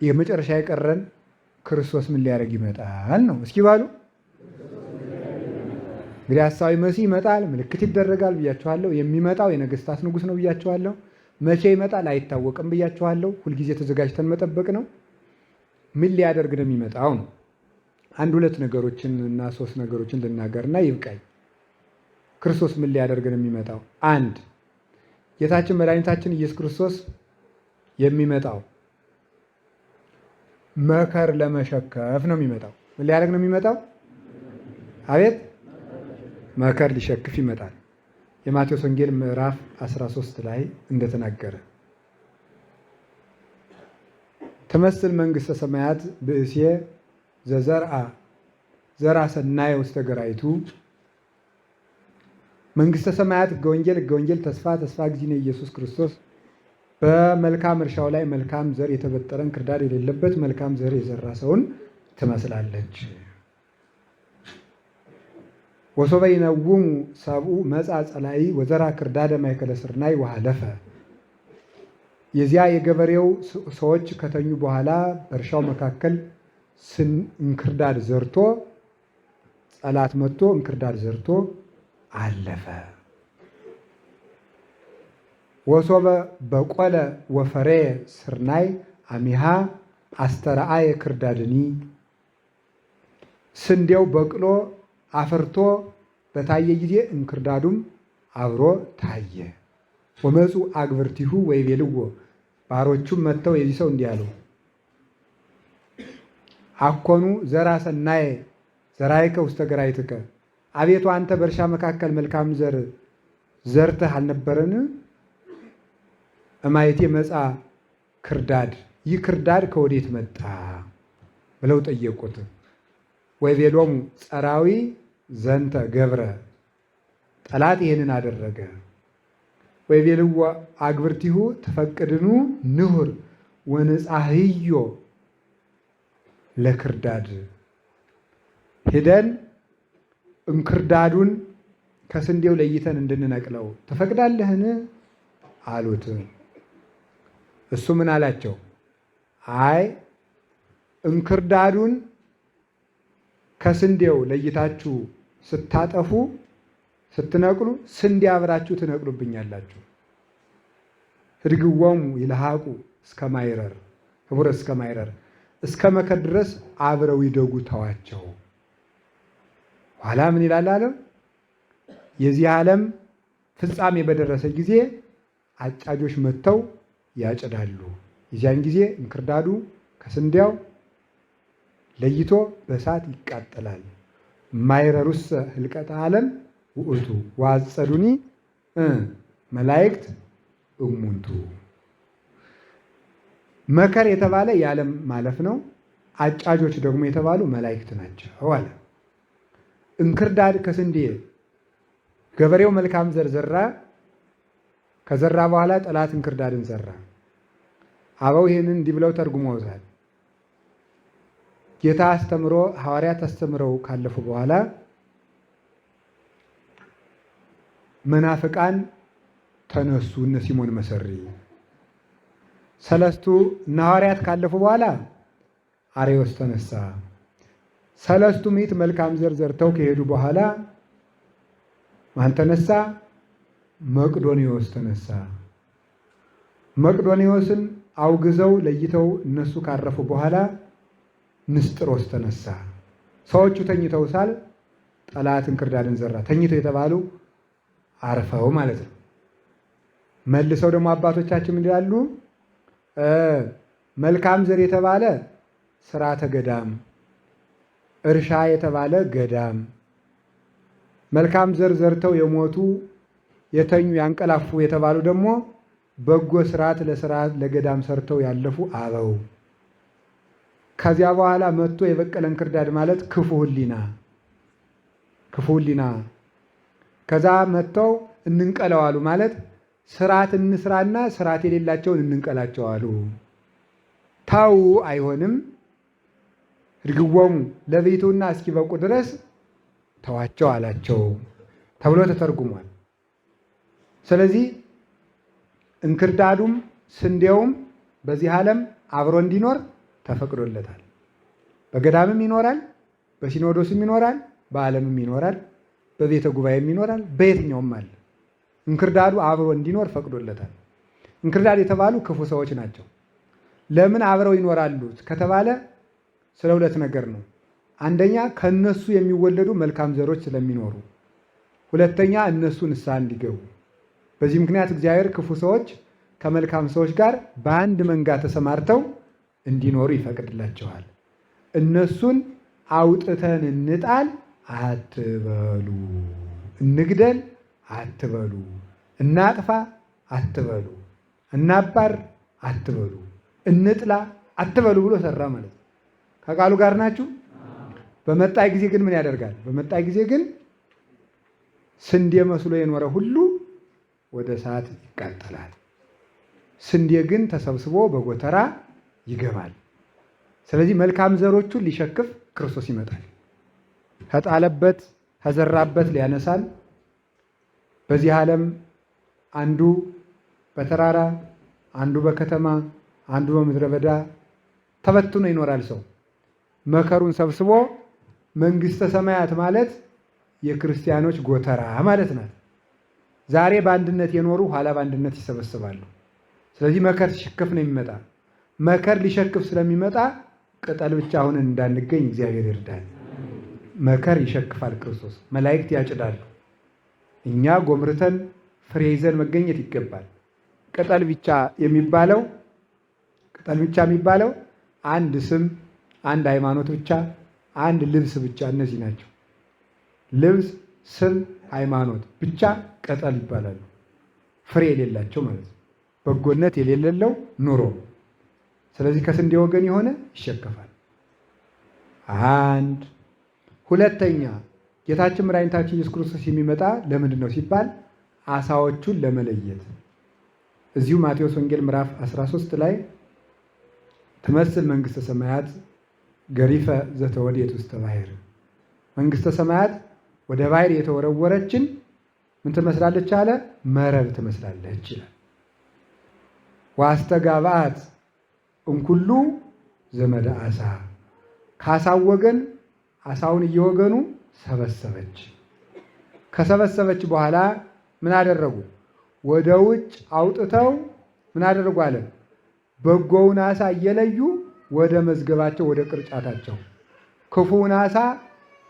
የመጨረሻ የቀረን ክርስቶስ ምን ሊያደርግ ይመጣል ነው። እስኪ ባሉ እንግዲህ ሐሳዊ መሲህ ይመጣል፣ ምልክት ይደረጋል ብያችኋለሁ። የሚመጣው የነገስታት ንጉሥ ነው ብያችኋለሁ። መቼ ይመጣል አይታወቅም ብያችኋለሁ። ሁልጊዜ ተዘጋጅተን መጠበቅ ነው። ምን ሊያደርግ ነው የሚመጣው ነው። አንድ ሁለት ነገሮችን እና ሶስት ነገሮችን ልናገርና ይብቃኝ። ክርስቶስ ምን ሊያደርግ ነው የሚመጣው? አንድ ጌታችን መድኃኒታችን ኢየሱስ ክርስቶስ የሚመጣው መከር ለመሸከፍ ነው የሚመጣው። ምን ሊያደርግ ነው የሚመጣው? አቤት መከር ሊሸክፍ ይመጣል። የማቴዎስ ወንጌል ምዕራፍ 13 ላይ እንደተናገረ ትመስል መንግሥተ ሰማያት ብእሴ ዘርአ ሰናየ ውስተ ገራይቱ። መንግሥተ ሰማያት ሕገ ወንጌል ተስፋ ጊዜነ ኢየሱስ ክርስቶስ በመልካም እርሻው ላይ መልካም ዘር የተበጠረ እንክርዳድ የሌለበት መልካም ዘር የዘራ ሰውን ትመስላለች። ወሶበ ይነውሙ ሰብኡ መጻ ጸላኢ ወዘራ ክርዳደ ማእከለ ስርናይ ወሀለፈ። የዚያ የገበሬው ሰዎች ከተኙ በኋላ በእርሻው መካከል እንክርዳድ ዘርቶ ጠላት መጥቶ እንክርዳድ ዘርቶ አለፈ። ወሶበ በቆለ ወፈሬ ስርናይ አሚሃ አስተርአየ ክርዳድኒ። ስንዴው በቅሎ አፍርቶ በታየ ጊዜ እንክርዳዱም አብሮ ታየ። ወመፁ አግብርቲሁ ወይቤልዎ፣ ባሮቹም መጥተው የዚህ ሰው እንዲህ አሉ፣ አኮኑ ዘራ ሰናየ ዘራይከ ውስተ ገራይትከ። አቤቱ አንተ በእርሻ መካከል መልካም ዘር ዘርተህ አልነበረን? እማየቴ መጻ ክርዳድ፣ ይህ ክርዳድ ከወዴት መጣ ብለው ጠየቁት። ወይቤሎሙ ጸራዊ ዘንተ ገብረ፣ ጠላት ይህንን አደረገ። ወይቤልዎ አግብርቲሁ ተፈቅድኑ ንሁር ወንጻህዮ ለክርዳድ። ሄደን እንክርዳዱን ከስንዴው ለይተን እንድንነቅለው ትፈቅዳለህን አሉት። እሱ ምን አላቸው? አይ እንክርዳዱን ከስንዴው ለይታችሁ ስታጠፉ ስትነቅሉ ስንዴ አብራችሁ ትነቅሉብኛላችሁ። ህድግዎሙ ይልሃቁ እስከ ማይረር፣ ህቡረ እስከ ማይረር፣ እስከ መከር ድረስ አብረው ይደጉ ተዋቸው። ኋላ ምን ይላል አለ? የዚህ ዓለም ፍጻሜ በደረሰ ጊዜ አጫጆች መጥተው ያጭዳሉ። የዚያን ጊዜ እንክርዳዱ ከስንዴው ለይቶ በእሳት ይቃጠላል። ማይረሩሰ ህልቀተ ዓለም ውእቱ ወአጸዱኒ መላእክት እሙንቱ። መከር የተባለ የዓለም ማለፍ ነው። አጫጆች ደግሞ የተባሉ መላእክት ናቸው አለ። እንክርዳድ ከስንዴ ገበሬው መልካም ዘር ዘራ። ከዘራ በኋላ ጠላት እንክርዳድን ዘራ። አበው ይህንን እንዲህ ብለው ተርጉመውታል። ጌታ አስተምሮ ሐዋርያት አስተምረው ካለፉ በኋላ መናፍቃን ተነሱ። እነ ሲሞን መሰሪ ሰለስቱ እነ ሐዋርያት ካለፉ በኋላ አርዮስ ተነሳ። ሰለስቱ ምዕት መልካም ዘር ዘርተው ከሄዱ በኋላ ማን ተነሳ? መቅዶኒዎስ ተነሳ። መቅዶኒዎስን አውግዘው ለይተው እነሱ ካረፉ በኋላ ንስጥሮስ ተነሳ። ሰዎቹ ተኝተው ሳል ጠላት እንክርዳድን ዘራ። ተኝተው የተባሉ አርፈው ማለት ነው። መልሰው ደግሞ አባቶቻችን ምን ይላሉ? መልካም ዘር የተባለ ስርዓተ ገዳም፣ እርሻ የተባለ ገዳም፣ መልካም ዘር ዘርተው የሞቱ የተኙ ያንቀላፉ የተባሉ ደግሞ በጎ ስርዓት ለስርዓት ለገዳም ሰርተው ያለፉ አበው። ከዚያ በኋላ መጥቶ የበቀለ እንክርዳድ ማለት ክፉ ሕሊና ከዛ መጥተው እንንቀለው አሉ ማለት ስርዓት እንስራና ስርዓት የሌላቸውን እንንቀላቸው አሉ። ታው አይሆንም እድግዎሙ ለቤቱና እስኪበቁ ድረስ ተዋቸው አላቸው ተብሎ ተተርጉሟል። ስለዚህ እንክርዳዱም ስንዴውም በዚህ ዓለም አብሮ እንዲኖር ተፈቅዶለታል። በገዳምም ይኖራል፣ በሲኖዶስም ይኖራል፣ በዓለምም ይኖራል፣ በቤተ ጉባኤም ይኖራል፣ በየትኛውም አለ። እንክርዳዱ አብሮ እንዲኖር ፈቅዶለታል። እንክርዳድ የተባሉ ክፉ ሰዎች ናቸው። ለምን አብረው ይኖራሉ ከተባለ ስለ ሁለት ነገር ነው። አንደኛ ከነሱ የሚወለዱ መልካም ዘሮች ስለሚኖሩ፣ ሁለተኛ እነሱ ንስሐ እንዲገቡ። በዚህ ምክንያት እግዚአብሔር ክፉ ሰዎች ከመልካም ሰዎች ጋር በአንድ መንጋ ተሰማርተው እንዲኖሩ ይፈቅድላቸዋል። እነሱን አውጥተን እንጣል አትበሉ፣ እንግደል አትበሉ፣ እናጥፋ አትበሉ፣ እናባር አትበሉ፣ እንጥላ አትበሉ ብሎ ሰራ ማለት ነው። ከቃሉ ጋር ናችሁ። በመጣ ጊዜ ግን ምን ያደርጋል? በመጣ ጊዜ ግን ስንዴ መስሎ የኖረ ሁሉ ወደ እሳት ይቃጠላል። ስንዴ ግን ተሰብስቦ በጎተራ ይገባል። ስለዚህ መልካም ዘሮቹን ሊሸክፍ ክርስቶስ ይመጣል። ከጣለበት ከዘራበት ሊያነሳል። በዚህ ዓለም አንዱ በተራራ አንዱ በከተማ አንዱ በምድረ በዳ ተበትኖ ይኖራል። ሰው መከሩን ሰብስቦ መንግሥተ ሰማያት ማለት የክርስቲያኖች ጎተራ ማለት ናት። ዛሬ በአንድነት የኖሩ ኋላ በአንድነት ይሰበስባሉ። ስለዚህ መከር ሲሸክፍ ነው የሚመጣ። መከር ሊሸክፍ ስለሚመጣ ቅጠል ብቻ አሁን እንዳንገኝ እግዚአብሔር ይርዳል። መከር ይሸክፋል ክርስቶስ። መላእክት ያጭዳሉ። እኛ ጎምርተን ፍሬ ይዘን መገኘት ይገባል። ቅጠል ብቻ የሚባለው አንድ ስም፣ አንድ ሃይማኖት ብቻ፣ አንድ ልብስ ብቻ፣ እነዚህ ናቸው። ልብስ፣ ስም፣ ሃይማኖት ብቻ ቅጠል ይባላሉ። ፍሬ የሌላቸው ማለት ነው። በጎነት የሌለው ኑሮ። ስለዚህ ከስንዴ ወገን የሆነ ይሸከፋል። አንድ ሁለተኛ ጌታችን መድኃኒታችን ኢየሱስ ክርስቶስ የሚመጣ ለምንድን ነው ሲባል ዓሣዎቹን ለመለየት። እዚሁ ማቴዎስ ወንጌል ምዕራፍ 13 ላይ ትመስል መንግሥተ ሰማያት ገሪፈ ዘተወዴት ውስተ ባሕር፣ መንግሥተ ሰማያት ወደ ባሕር የተወረወረችን ምን ትመስላለች አለ? መረብ ትመስላለች ይላል። ወአስተጋብአት እምኩሉ ዘመደ ዓሣ፣ ከዓሣው ወገን ዓሣውን እየወገኑ ሰበሰበች። ከሰበሰበች በኋላ ምን አደረጉ? ወደ ውጭ አውጥተው ምን አደረጉ አለ? በጎውን ዓሣ እየለዩ ወደ መዝገባቸው ወደ ቅርጫታቸው፣ ክፉውን ዓሣ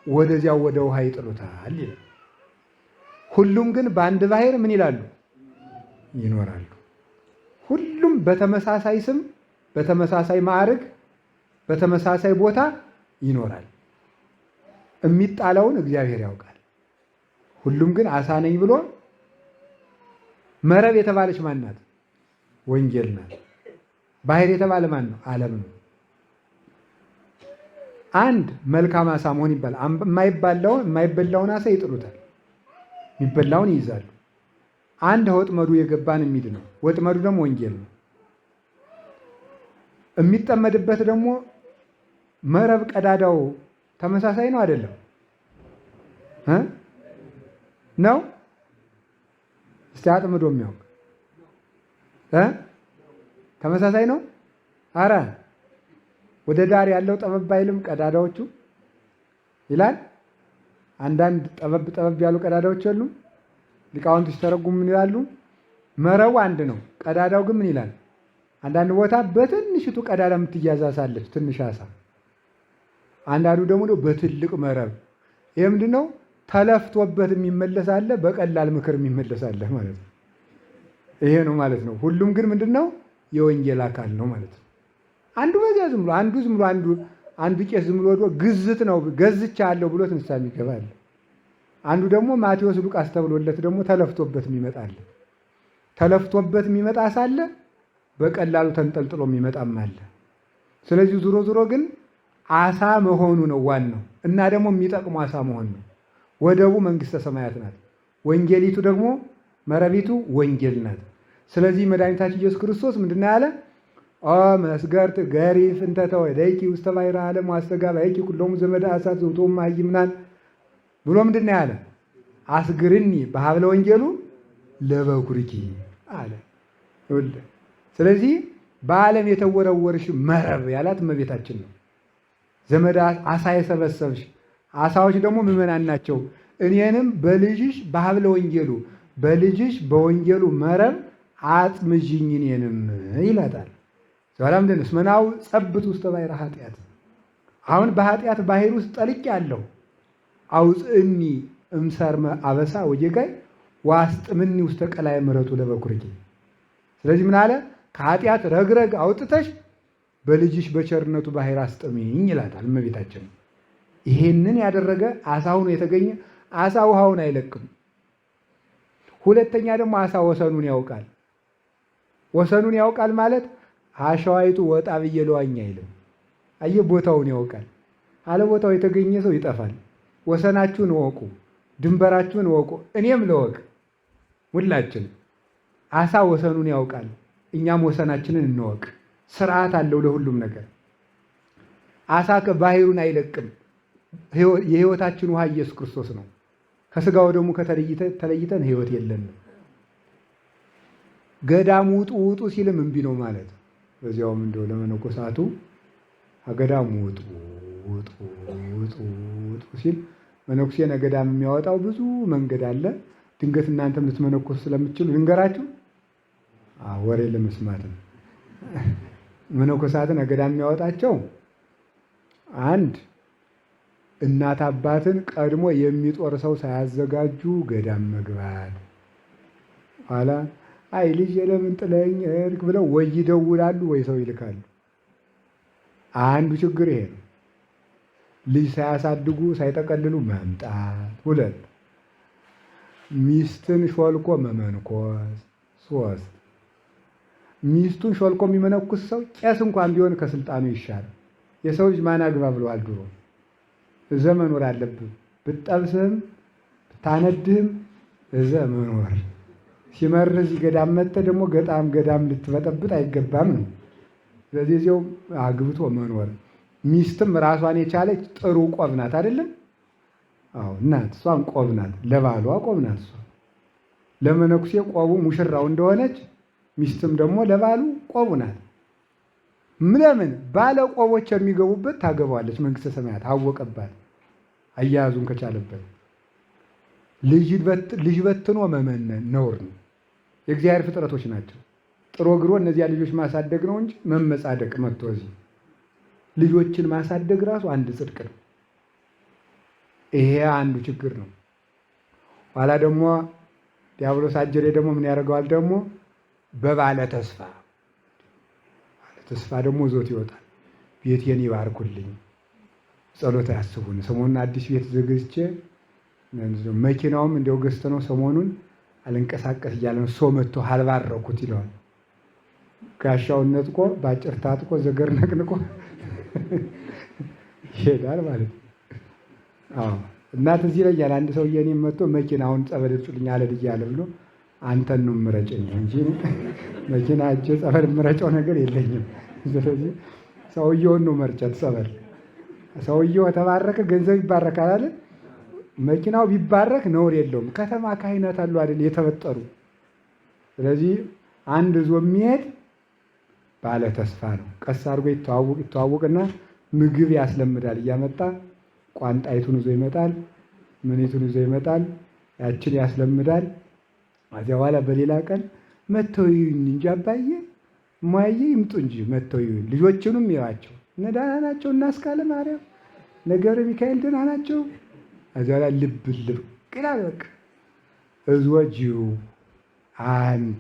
ወደዚያው ወደ ውሃ ይጥሉታል ይላል። ሁሉም ግን በአንድ ባሕር ምን ይላሉ? ይኖራሉ። ሁሉም በተመሳሳይ ስም፣ በተመሳሳይ ማዕረግ፣ በተመሳሳይ ቦታ ይኖራል። የሚጣለውን እግዚአብሔር ያውቃል። ሁሉም ግን ዓሣ ነኝ ብሎ መረብ የተባለች ማን ናት? ወንጌል ናት። ባሕር የተባለ ማን ነው? ዓለም ነው። አንድ መልካም ዓሣ መሆን ይባላል። የማይበላውን ዓሣ ይጥሉታል፣ የሚበላውን ይይዛሉ። አንድ ወጥመዱ የገባን የሚድ ነው። ወጥመዱ ደግሞ ወንጌል ነው። የሚጠመድበት ደግሞ መረብ ቀዳዳው ተመሳሳይ ነው አይደለም? ነው? እስቲ አጥምዶ የሚያውቅ ተመሳሳይ ነው? አረ ወደ ዳር ያለው ጠበብ አይልም? ቀዳዳዎቹ ይላል። አንዳንድ ጠበብ ያሉ ቀዳዳዎች የሉም? ሊቃውንቱ ሲተረጉሙ ምን ይላሉ? መረቡ አንድ ነው፣ ቀዳዳው ግን ምን ይላል? አንዳንድ ቦታ በትንሽቱ ቀዳዳ የምትያዝ ዓሣ አለች፣ ትንሽ ዓሣ። አንዳንዱ ደግሞ በትልቅ መረብ። ይሄ ምንድን ነው? ተለፍቶበት የሚመለስ አለ፣ በቀላል ምክር የሚመለስ አለ ማለት ነው። ይሄ ነው ማለት ነው። ሁሉም ግን ምንድን ነው? የወንጌል አካል ነው ማለት ነው። አንዱ በዚያ ዝም ብሎ አንዱ ቄስ ዝም ብሎ ግዝት ነው ገዝቻለሁ ብሎት ንስሐ የሚገባ አለ። አንዱ ደግሞ ማቴዎስ ሉቃስ ተብሎለት ደግሞ ተለፍቶበት የሚመጣ አለ። ተለፍቶበት የሚመጣ ሳለ በቀላሉ ተንጠልጥሎ የሚመጣም አለ። ስለዚህ ዙሮ ዙሮ ግን ዓሣ መሆኑ ነው ዋናው እና ደግሞ የሚጠቅሙ ዓሣ መሆን ነው። ወደቡ መንግሥተ ሰማያት ናት። ወንጌሊቱ ደግሞ መረቢቱ ወንጌል ናት። ስለዚህ መድኃኒታችን ኢየሱስ ክርስቶስ ምንድን ነው ያለ? ኦ መስገርት ገሪፍ እንተ ተወደይኪ ውስተ ባሕረ ዓለም ወአስተጋባይኪ ኩሎሙ ዘመደ ዓሣ ዘውእቶሙ መሃይምናን ብሎ ምንድን ነው ያለ? አስግርኒ በሀብለ ወንጌሉ ለበኩርኪ አለ። ስለዚህ በዓለም የተወረወርሽ መረብ ያላት እመቤታችን ነው። ዘመድ አሳ የሰበሰብሽ አሳዎች ደግሞ ምዕመናን ናቸው። እኔንም በልጅሽ በሀብለ ወንጌሉ በልጅሽ በወንጌሉ መረብ አጥምዥኝ እኔንም ይላታል። ዛሬም ደንስ መናው ጸብት ውስጥ ባሕረ ኃጢአት አሁን በኃጢአት ባሕር ውስጥ ጠልቅ ያለው አውፅእኒ እምሰርመ አበሳ ወጌጋይ ዋስጥምኒ ውስተ ቀላይ ምሕረቱ ለበኩርኪ። ስለዚህ ምን አለ? ከኃጢአት ረግረግ አውጥተሽ በልጅሽ በቸርነቱ ባሕር አስጥሚኝ ይላታል እመቤታችን። ይሄንን ያደረገ አሳ ሆኖ የተገኘ አሳ ውሃውን አይለቅም። ሁለተኛ ደግሞ አሳ ወሰኑን ያውቃል። ወሰኑን ያውቃል ማለት አሸዋይቱ ወጣ ብዬ ለዋኝ አይልም። አየ ቦታውን ያውቃል። አለ ቦታው የተገኘ ሰው ይጠፋል። ወሰናችሁን እወቁ፣ ድንበራችሁን እወቁ፣ እኔም ለወቅ። ሁላችን አሳ ወሰኑን ያውቃል፣ እኛም ወሰናችንን እንወቅ። ስርዓት አለው ለሁሉም ነገር። አሳ ከባሕሩን አይለቅም። የሕይወታችን ውሃ ኢየሱስ ክርስቶስ ነው። ከሥጋው ደግሞ ተለይተን ሕይወት የለንም። ገዳም ውጡ ውጡ ሲልም እምቢ ነው ማለት። በዚያውም እንደው ለመነኮሳቱ ገዳም ውጡ ውጡ ውጡ ውጡ ሲል መነኩሴ ገዳም የሚያወጣው ብዙ መንገድ አለ። ድንገት እናንተም ልትመነኮሱ ስለምትችሉ ልንገራችሁ። ወሬ ለመስማት ነው። መነኮሳትን ገዳም የሚያወጣቸው አንድ እናት አባትን ቀድሞ የሚጦር ሰው ሳያዘጋጁ ገዳም መግባት፣ ኋላ አይ ልጅ ለምን ጥለኝ ሄድክ ብለው ወይ ይደውላሉ ወይ ሰው ይልካሉ። አንዱ ችግር ይሄ ነው። ልጅ ሳያሳድጉ ሳይጠቀልሉ መምጣት። ሁለት ሚስትን ሾልኮ መመንኮስ። ሶስት ሚስቱን ሾልኮ የሚመነኩስ ሰው ቄስ እንኳን ቢሆን ከስልጣኑ ይሻላል። የሰው ልጅ ማን አግባ ብለዋል ድሮ። እዘ መኖር አለብህ። ብትጠብስህም ብታነድህም እዘ መኖር። ሲመርህ እዚህ ገዳም መጥተህ ደግሞ ገዳም ልትበጠብጥ አይገባም ነው። ስለዚህ እዚያው አግብቶ መኖር። ሚስትም ራሷን የቻለች ጥሩ ቆብ ናት አይደለም? አዎ እናት፣ እሷም ቆብ ናት። ለባሏ ቆብ ናት እሷ። ለመነኩሴ ቆቡ ሙሽራው እንደሆነች ሚስትም ደግሞ ለባሉ ቆቡ ናት። ለምን? ባለ ቆቦች የሚገቡበት ታገባዋለች። መንግስተ ሰማያት አወቀባት፣ አያያዙን ከቻለበት። ልጅ በትኖ መመነን ነውር ነው። የእግዚአብሔር ፍጥረቶች ናቸው። ጥሮ ግሮ እነዚያ ልጆች ማሳደግ ነው እንጂ መመጻደቅ መጥቶ እዚህ ልጆችን ማሳደግ ራሱ አንድ ጽድቅ ነው። ይሄ አንዱ ችግር ነው። ኋላ ደግሞ ዲያብሎስ አጀሬ ደግሞ ምን ያደርገዋል? ደግሞ በባለ ተስፋ ደግሞ ዞት ይወጣል። ቤቴን ይባርኩልኝ፣ ጸሎት ያስቡን። ሰሞኑን አዲስ ቤት ዘግዝቼ መኪናውም እንደው ገዝተ ነው ሰሞኑን አልንቀሳቀስ እያለ ነው። ሰው መጥቶ አልባረኩት ይለዋል። ጋሻውን ነጥቆ ባጭር ታጥቆ ዘገር ነቅንቆ ይሄዳል ማለት ነው። እናት እዚህ ላይ ያለ አንድ ሰውዬ እኔም መጥቶ መኪናውን ጸበል እርጩልኝ አለ እያለ ብሎ አንተን ነው የምረጨኝ እንጂ መኪና እጄ ጸበል የምረጨው ነገር የለኝም። ስለዚህ ሰውየውን ነው መርጨት ጸበል። ሰውየው ተባረከ፣ ገንዘብ ይባረካል አይደል? መኪናው ቢባረክ ነውር የለውም። ከተማ ካህናት አሉ አይደል የተበጠሩ። ስለዚህ አንድ ዞ የሚሄድ ባለ ተስፋ ነው። ቀስ አድርጎ ይተዋወቅና ምግብ ያስለምዳል። እያመጣ ቋንጣይቱን ይዞ ይመጣል፣ ምኒቱን ይዞ ይመጣል። ያችን ያስለምዳል። ከዚያ በኋላ በሌላ ቀን መተው ይሁን እንጂ አባዬ እማዬ ይምጡ እንጂ መተው ይሁን። ልጆቹንም ይዋቸው እነ ደህና ናቸው፣ እና አስካለ ማርያም ነገረ ሚካኤል ደህና ናቸው። ከዚያ ላይ ልብ ይላል። በቃ እዝወጂው አንድ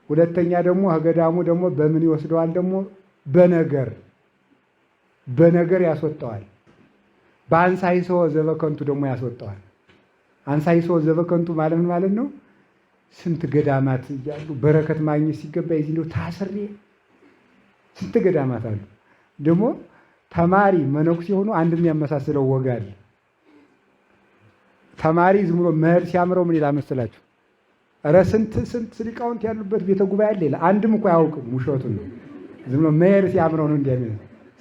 ሁለተኛ ደግሞ ገዳሙ ደግሞ በምን ይወስደዋል? ደግሞ በነገር ያስወጣዋል። በአንሳይሶ ዘበከንቱ ደግሞ ያስወጣዋል። አንሳይሶ ዘበከንቱ ማለት ምን ማለት ነው? ስንት ገዳማት እያሉ በረከት ማግኘት ሲገባ የዚህ ነው ታስሬ። ስንት ገዳማት አሉ። ደግሞ ተማሪ መነኩሴ ሆኖ አንድ የሚያመሳስለው ወግ አለ። ተማሪ ዝም ብሎ መሄድ ሲያምረው ምን ይላል መሰላችሁ? ኧረ ስንት ሊቃውንት ያሉበት ቤተ ጉባኤ አለ ይላል። አንድም እኮ አያውቅም፣ ውሸቱን ነው። ዝም ብሎ መሄድ ሲያምረው ነው እንዲያሚል።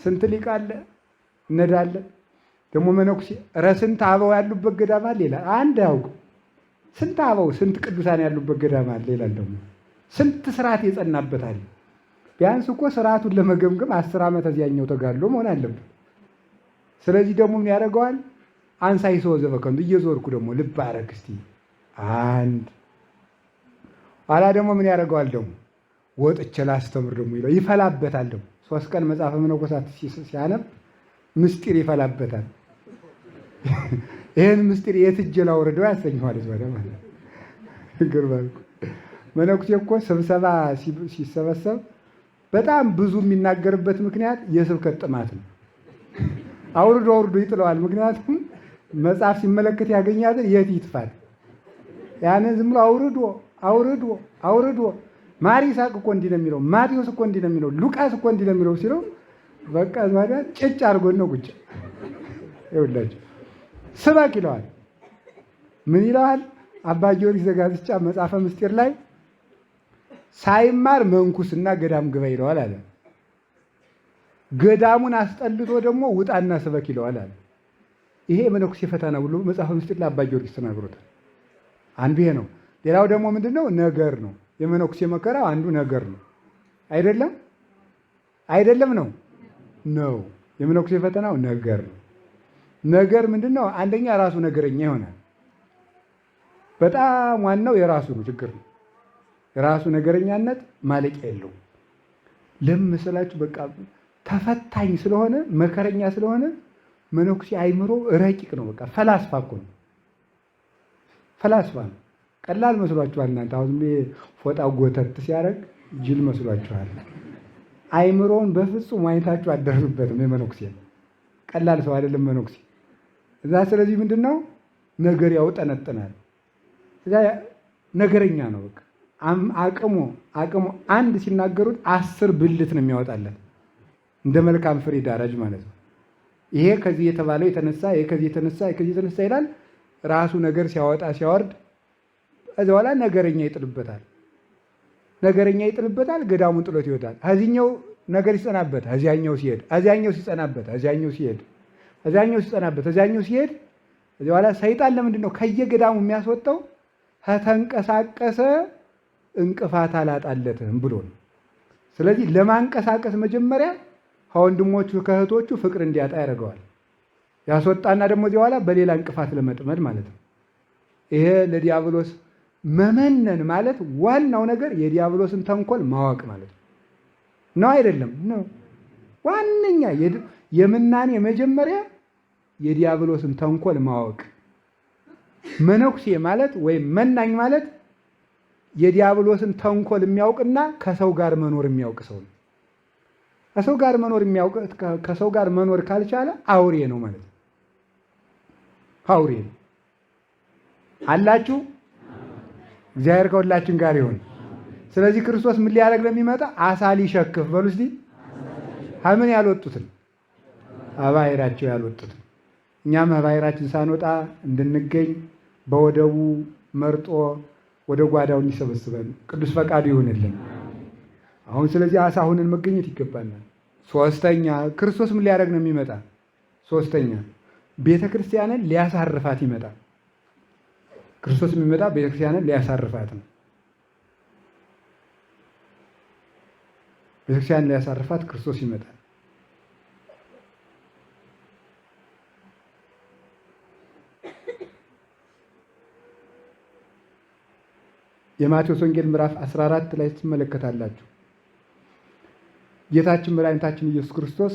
ስንት ሊቅ አለ እነዳለን። ደግሞ መነኩሴ ኧረ ስንት አበው ያሉበት ገዳም አለ ይላል። አንድ አያውቅም። ስንት አበው ስንት ቅዱሳን ያሉበት ገዳም አለ ይላል። ደግሞ ስንት ስርዓት የጸናበት አለ። ቢያንስ እኮ ስርዓቱን ለመገምገም 10 ዓመት እዚያኛው ተጋድሎ መሆን አለበት። ስለዚህ ደግሞ ምን ያደርገዋል? አንሳይ ሰው ዘበከንቱ እየዞርኩ ደግሞ ልብ አረግ እስቲ አንድ ኋላ ደግሞ ምን ያደርገዋል? ደግሞ ወጥቼ ላስተምር ደግሞ ይለው ይፈላበታል። ደግሞ 3 ቀን መጽሐፈ መነኮሳት ሲያነብ ምስጢር ይፈላበታል። ይህን ምስጢር የት እጄ ላውርደው ያሰኘዋል። ማለት ግርባል መነኩሴ እኮ ስብሰባ ሲሰበሰብ በጣም ብዙ የሚናገርበት ምክንያት የስብከት ጥማት ነው። አውርዶ አውርዶ ይጥለዋል። ምክንያቱም መጽሐፍ ሲመለከት ያገኛትን የት ይጥፋል? ያንን ዝም ብሎ አውርዶ አውርዶ አውርዶ ማር ይስሐቅ እኮ እንዲህ ነው የሚለው፣ ማቴዎስ እኮ እንዲህ ነው የሚለው፣ ሉቃስ እኮ እንዲህ ነው የሚለው ሲለው በቃ ማለት ጭጭ አድርጎን ነው ቁጭ ይውላችሁ ስበክ ይለዋል። ምን ይለዋል? አባ ጊዮርጊስ ዘጋስጫ መጽሐፈ ምስጢር ላይ ሳይማር መንኩስና ገዳም ግባ ይለዋል አለ። ገዳሙን አስጠልቶ ደግሞ ውጣና ስበክ ይለዋል አለ። ይሄ የመነኩሴ ፈተና ብሎ መጽሐፈ ምስጢር ላይ አባ ጊዮርጊስ ተናግሮታል። አንዱ ይሄ ነው። ሌላው ደግሞ ምንድነው? ነገር ነው። የመነኩሴ መከራ አንዱ ነገር ነው። አይደለም አይደለም ነው ነው። የመነኩሴ ፈተናው ነገር ነው። ነገር ምንድነው? አንደኛ ራሱ ነገረኛ ይሆናል። በጣም ዋናው የራሱ ነው ችግር ነው። የራሱ ነገረኛነት ማለቂያ የለውም። ለምን መሰላችሁ? በቃ ተፈታኝ ስለሆነ መከረኛ ስለሆነ መነኩሴ አይምሮ ረቂቅ ነው። በቃ ፈላስፋ እኮ ነው። ፈላስፋ ነው። ቀላል መስሏችኋል እናንተ? አሁን ፎጣው ጎተት ሲያደርግ ጅል መስሏችኋል? አይምሮውን በፍጹም ዋኝታችሁ አደረሱበትም። የመነኩሴ ቀላል ሰው አይደለም መነኩሴ እዛ። ስለዚህ ምንድነው ነገር ያውጠነጥናል። እዛ ነገረኛ ነው። በቃ አቅሙ አንድ ሲናገሩት 10 ብልት ነው የሚያወጣለት፣ እንደ መልካም ፍሬ ዳራጅ ማለት ነው። ይሄ ከዚህ የተባለው የተነሳ ይሄ ከዚህ የተነሳ ከዚህ የተነሳ ይላል። ራሱ ነገር ሲያወጣ ሲያወርድ እዛ በኋላ ነገረኛ ይጥልበታል። ነገረኛ ይጥልበታል። ገዳሙን ጥሎት ይወጣል። ከዚህኛው ነገር ሲጸናበት እዚያኛው ሲሄድ፣ እዚያኛው ሲጸናበት እዚያኛው ሲሄድ፣ እዚያኛው ሲጸናበት እዚያኛው ሲሄድ እዛ በኋላ ሰይጣን ለምንድን ነው ከየገዳሙ የሚያስወጣው? ከተንቀሳቀሰ እንቅፋት አላጣለትም ብሎ ነው። ስለዚህ ለማንቀሳቀስ መጀመሪያ ከወንድሞቹ ከእህቶቹ ፍቅር እንዲያጣ ያደርገዋል። ያስወጣና ደግሞ እዚህ በኋላ በሌላ እንቅፋት ለመጥመድ ማለት ነው። ይሄ ለዲያብሎስ መመነን ማለት ዋናው ነገር የዲያብሎስን ተንኮል ማወቅ ማለት ነው። አይደለም ነው ዋነኛ የምናኔ መጀመሪያ የዲያብሎስን ተንኮል ማወቅ። መነኩሴ ማለት ወይም መናኝ ማለት የዲያብሎስን ተንኮል የሚያውቅና ከሰው ጋር መኖር የሚያውቅ ሰው ነው። ከሰው ጋር መኖር የሚያውቅ ከሰው ጋር መኖር ካልቻለ አውሬ ነው ማለት ነው። አውሬ ነው አላችሁ። እግዚአብሔር ከሁላችን ጋር ይሁን። ስለዚህ ክርስቶስ ምን ሊያደርግ ለሚመጣ አሳ ሊሸክፍ በሉ እስቲ። ምን ያልወጡትን ከባሕራቸው ያልወጡትን እኛም ከባሕራችን ሳንወጣ እንድንገኝ በወደቡ መርጦ ወደ ጓዳው እንዲሰበስበን ቅዱስ ፈቃዱ ይሁንልን። አሁን ስለዚህ አሳ ሆነን መገኘት ይገባናል። ሶስተኛ ክርስቶስ ምን ሊያደርግ ነው የሚመጣ? ሶስተኛ ቤተ ክርስቲያንን ሊያሳርፋት ይመጣል። ክርስቶስ የሚመጣ ቤተ ክርስቲያንን ሊያሳርፋት ነው። ቤተ ክርስቲያንን ሊያሳርፋት ክርስቶስ ይመጣል። የማቴዎስ ወንጌል ምዕራፍ 14 ላይ ትመለከታላችሁ። ጌታችን መድኃኒታችን ኢየሱስ ክርስቶስ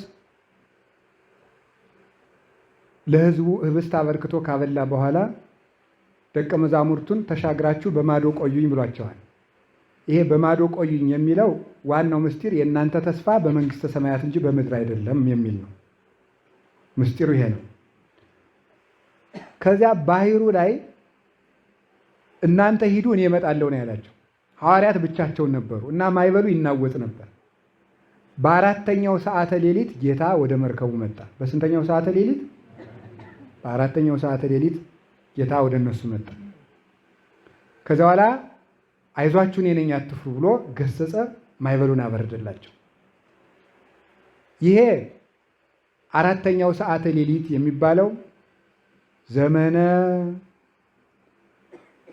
ለሕዝቡ ኅብስት አበርክቶ ካበላ በኋላ ደቀ መዛሙርቱን ተሻግራችሁ በማዶ ቆዩኝ ብሏቸዋል። ይሄ በማዶ ቆዩኝ የሚለው ዋናው ምስጢር የእናንተ ተስፋ በመንግስተ ሰማያት እንጂ በምድር አይደለም የሚል ነው። ምስጢሩ ይሄ ነው። ከዚያ ባህሩ ላይ እናንተ ሂዱ እኔ እመጣለሁ ነው ያላቸው። ሐዋርያት ብቻቸውን ነበሩ እና ማዕበሉ ይናወጥ ነበር። በአራተኛው ሰዓተ ሌሊት ጌታ ወደ መርከቡ መጣ። በስንተኛው ሰዓተ ሌሊት? በአራተኛው ሰዓተ ሌሊት ጌታ ወደ እነሱ መጣ። ከዛ በኋላ አይዟችሁ እኔ ነኝ አትፍሩ ብሎ ገሰጸ። ማዕበሉን አበረደላቸው። ይሄ አራተኛው ሰዓተ ሌሊት የሚባለው ዘመነ